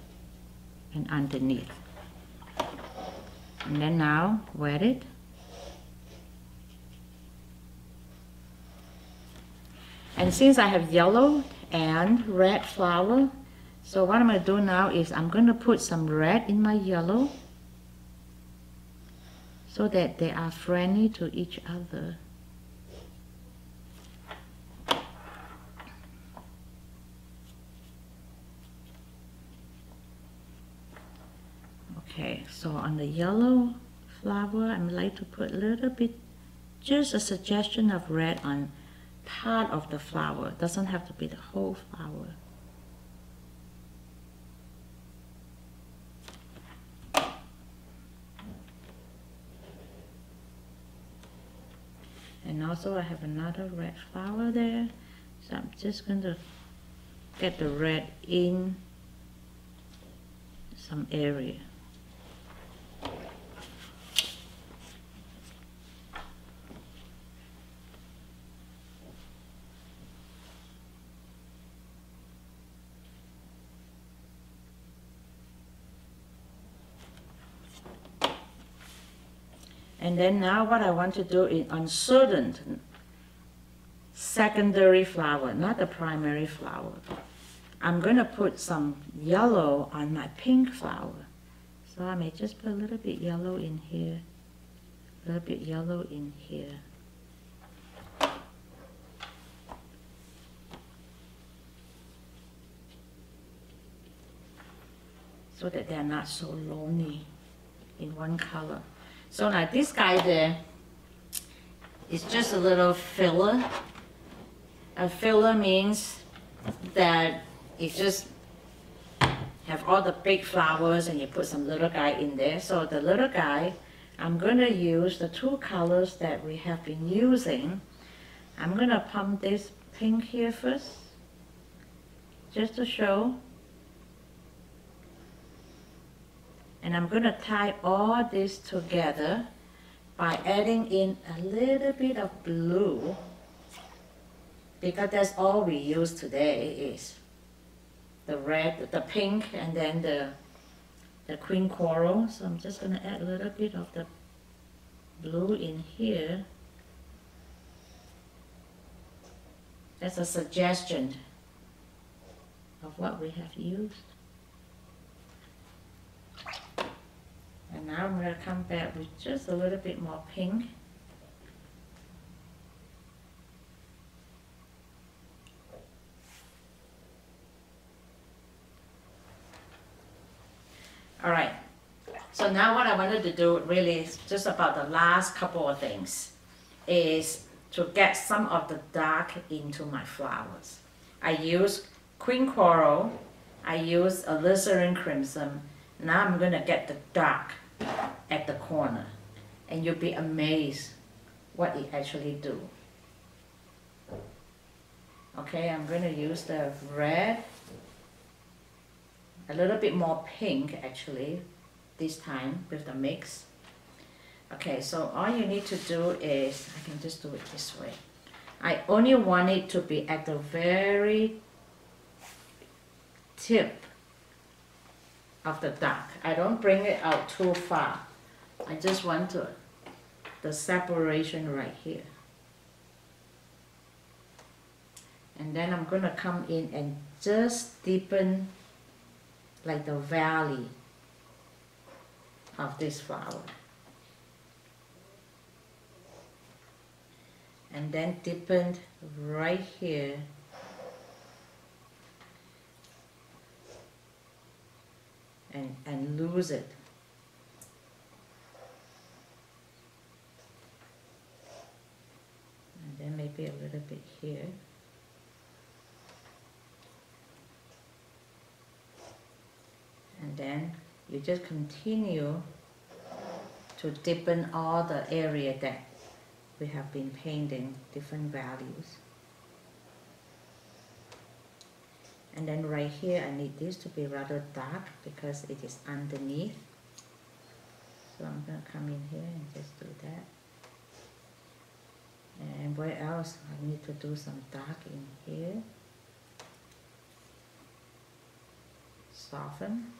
Speaker 1: and underneath. And then now wet it. And since I have yellow and red flower, so what I'm going to do now is I'm going to put some red in my yellow so that they are friendly to each other. Okay, so on the yellow flower, I'm like to put a little bit, just a suggestion of red on part of the flower. It doesn't have to be the whole flower. And also I have another red flower there, so I'm just going to get the red in some area. And then now what I want to do is on certain secondary flower, not the primary flower, I'm going to put some yellow on my pink flower. So I may just put a little bit yellow in here, a little bit yellow in here. So that they're not so lonely in one color. So now this guy there is just a little filler. A filler means that you just have all the big flowers and you put some little guy in there. So the little guy, I'm going to use the two colors that we have been using. I'm going to pump this pink here first, just to show. And I'm going to tie all this together by adding in a little bit of blue, because that's all we use today is the red, the pink, and then the queen coral. So I'm just going to add a little bit of the blue in here. That's a suggestion of what we have used. And now I'm going to come back with just a little bit more pink. Alright, so now what I wanted to do really is just about the last couple of things, is to get some of the dark into my flowers. I use queen coral, I use alizarin crimson. Now I'm going to get the dark at the corner, and you'll be amazed what it actually do. Okay, I'm going to use the red, a little bit more pink actually this time with the mix. Okay, so all you need to do is, I can just do it this way. I only want it to be at the very tip of the dark. I don't bring it out too far. I just want the separation right here. And then I'm going to come in and just deepen like the valley of this flower. And then deepen right here. And lose it. And then maybe a little bit here. And then you just continue to deepen all the area that we have been painting different values. And then right here I need this to be rather dark because it is underneath. So I'm going to come in here and just do that. And where else I need to do some dark in here. Soften.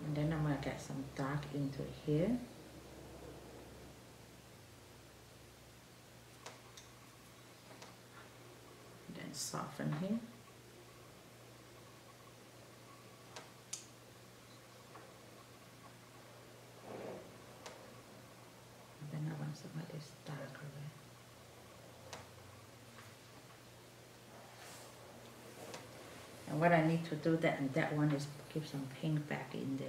Speaker 1: And then I'm going to get some dark into here. Then soften here. And then I want some of this darker red. And what I need to do that and that one is give some pink back in there.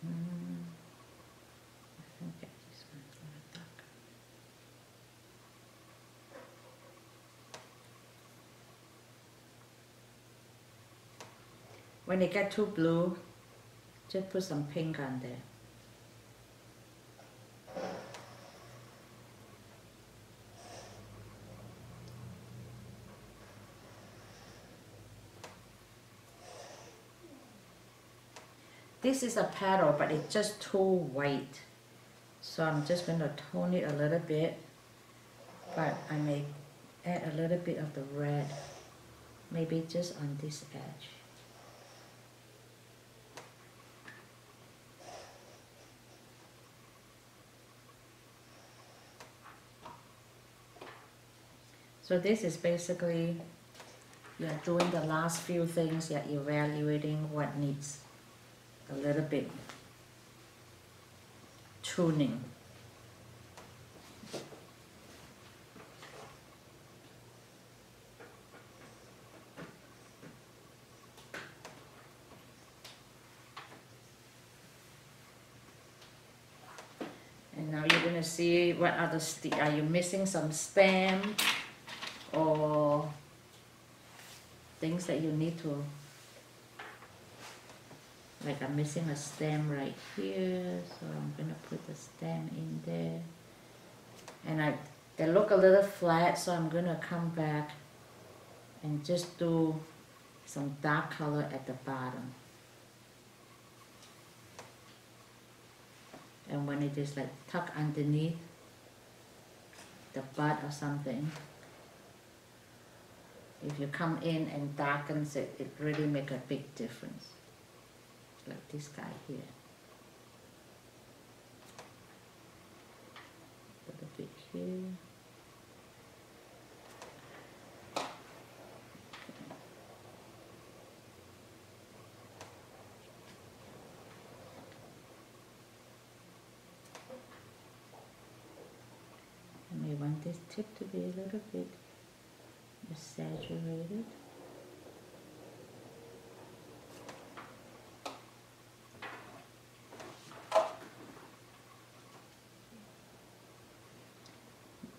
Speaker 1: I think that this one's a little darker. When it gets too blue, just put some pink on there. This is a petal, but it's just too white. So I'm just going to tone it a little bit, but I may add a little bit of the red, maybe just on this edge. So this is basically, you're doing the last few things, you're evaluating what needs a little bit tuning. And now you're going to see what other are you missing some stem or things that you need to, like I'm missing a stem right here, so I'm going to put the stem in there. And they look a little flat, so I'm going to come back and just do some dark color at the bottom. And when it is like tucked underneath the bud or something, if you come in and darkens it, it really makes a big difference. Like this guy here. A little bit here. And we want this tip to be a little bit saturated.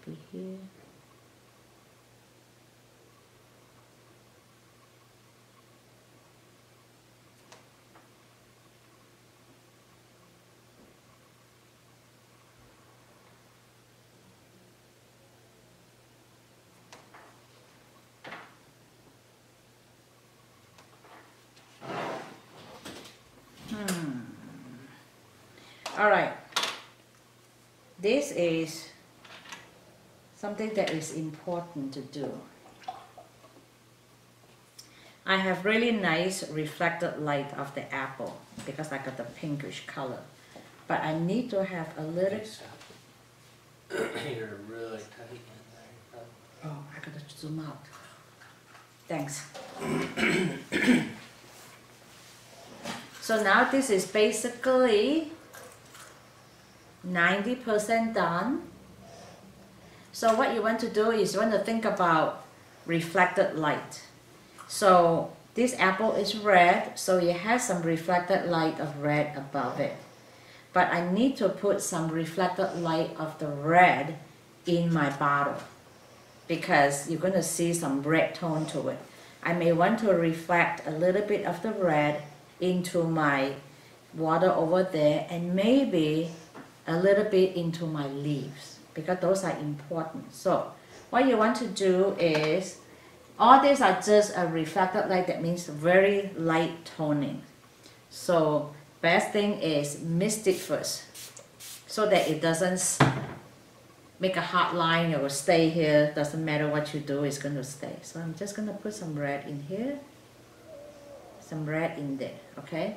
Speaker 1: Be here. All right, this is something that is important to do. I have really nice reflected light of the apple because I got the pinkish color. But I need to have a little...
Speaker 2: You're really tight in there.
Speaker 1: Oh, I gotta zoom out. Thanks. So now this is basically 90% done. So what you want to do is you want to think about reflected light. So this apple is red, so it has some reflected light of red above it. But I need to put some reflected light of the red in my bottle because you're going to see some red tone to it. I may want to reflect a little bit of the red into my water over there and maybe a little bit into my leaves because those are important. So what you want to do is, all these are just a reflected light, that means very light toning. So best thing is mist it first so that it doesn't make a hard line. It will stay here. Doesn't matter what you do, it's going to stay. So I'm just going to put some red in here, some red in there, okay?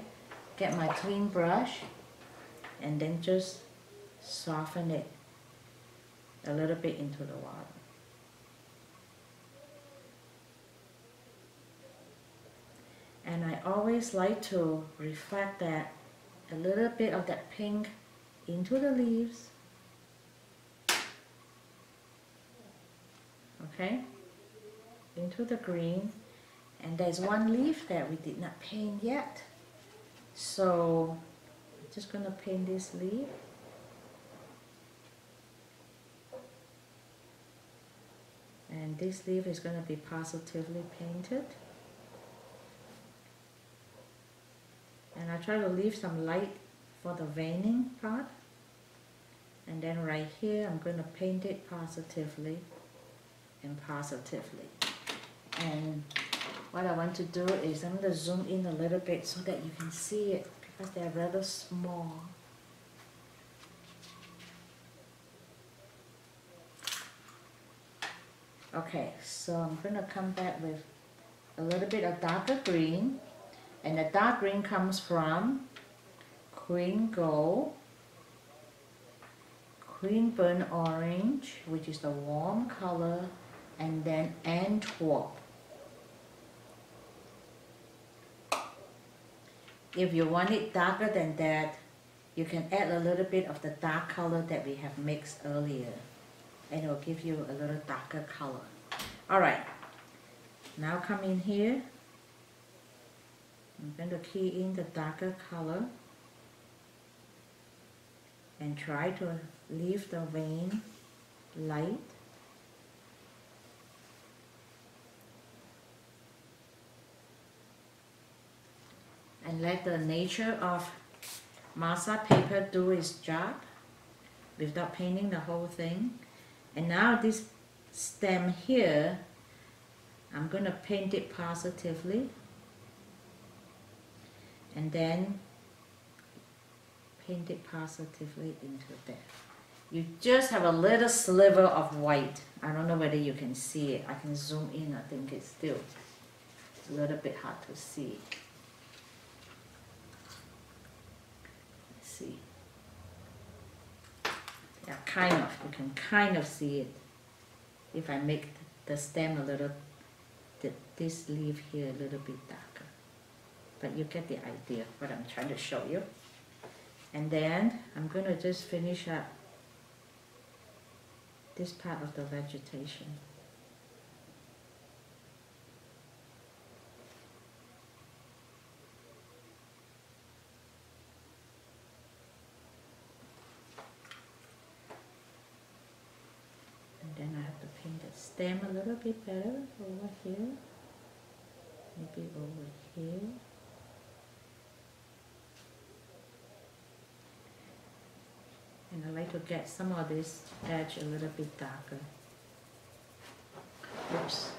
Speaker 1: Get my clean brush and then just soften it a little bit into the water. And I always like to reflect that, a little bit of that pink into the leaves. Okay? Into the green. And there's one leaf that we did not paint yet. So I'm just going to paint this leaf. And this leaf is going to be positively painted. And I try to leave some light for the veining part. And then right here, I'm going to paint it positively and positively. And what I want to do is I'm going to zoom in a little bit so that you can see it because they're rather small. Okay, so I'm going to come back with a little bit of darker green. And the dark green comes from Queen Gold, Queen Burnt Orange, which is the warm color, and then Antwerp. If you want it darker than that, you can add a little bit of the dark color that we have mixed earlier, and it will give you a little darker color. Alright, now come in here. I'm going to key in the darker color and try to leave the vein light. And let the nature of Masa paper do its job without painting the whole thing. And now this stem here, I'm going to paint it positively. And then paint it positively into there. You just have a little sliver of white. I don't know whether you can see it. I can zoom in. I think it's still a little bit hard to see. Let's see. Yeah, kind of. You can kind of see it. If I make the stem a little, this leaf here a little bit darker. But you get the idea what I'm trying to show you. And then I'm going to just finish up this part of the vegetation. And then I have to paint the stem a little bit better over here. Maybe over here. And I like to get some of this edge a little bit darker. Oops.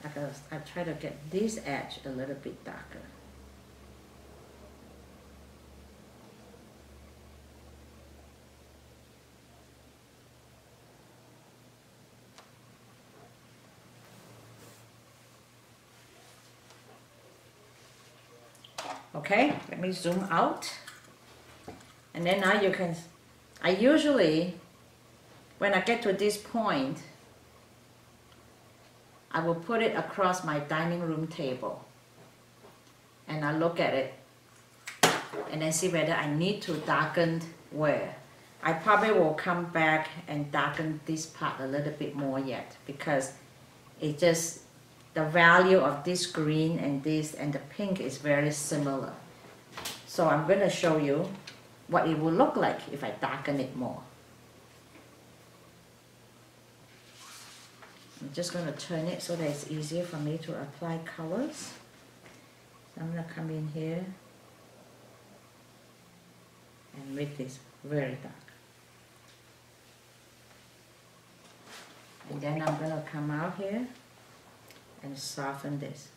Speaker 1: I try to get this edge a little bit darker. Okay, let me zoom out. And then now you can, I usually, when I get to this point, I will put it across my dining room table. And I look at it and then see whether I need to darken where. I probably will come back and darken this part a little bit more yet, because it just, the value of this green and this and the pink is very similar. So I'm going to show you what it will look like if I darken it more. I'm just going to turn it so that it's easier for me to apply colors. So I'm going to come in here and make this very dark. And then I'm going to come out here and soften this.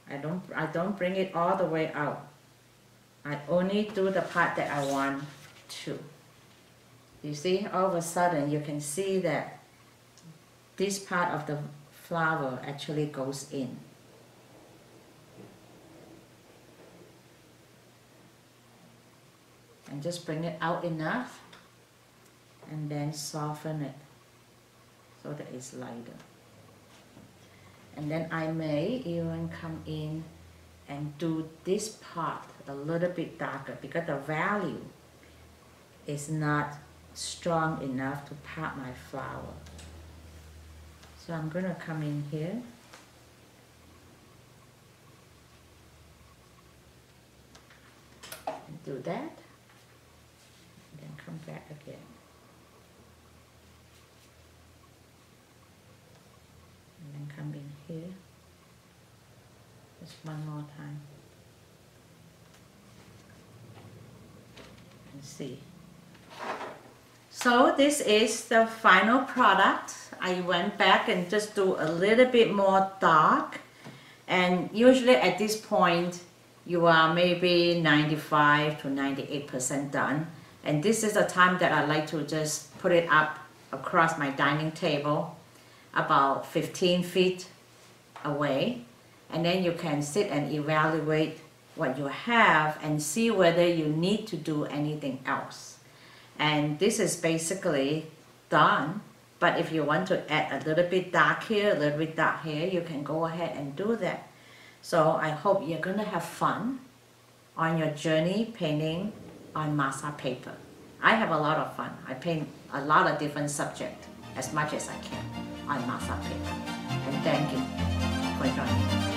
Speaker 1: I don't bring it all the way out. I only do the part that I want to. You see, all of a sudden you can see that this part of the flower actually goes in. And just bring it out enough and then soften it so that it's lighter. And then I may even come in and do this part a little bit darker, because the value is not strong enough to part my flower. So I'm going to come in here and do that, and then come back again. And then come in here, just one more time, and see. So this is the final product. I went back and just do a little bit more dark, and usually at this point you are maybe 95 to 98% done, and this is the time that I like to just put it up across my dining table about 15 feet away, and then you can sit and evaluate what you have and see whether you need to do anything else. And this is basically done, but if you want to add a little bit dark here, a little bit dark here, you can go ahead and do that. So I hope you're going to have fun on your journey painting on Masa paper. I have a lot of fun. I paint a lot of different subjects as much as I can on Masa paper. And thank you for joining me.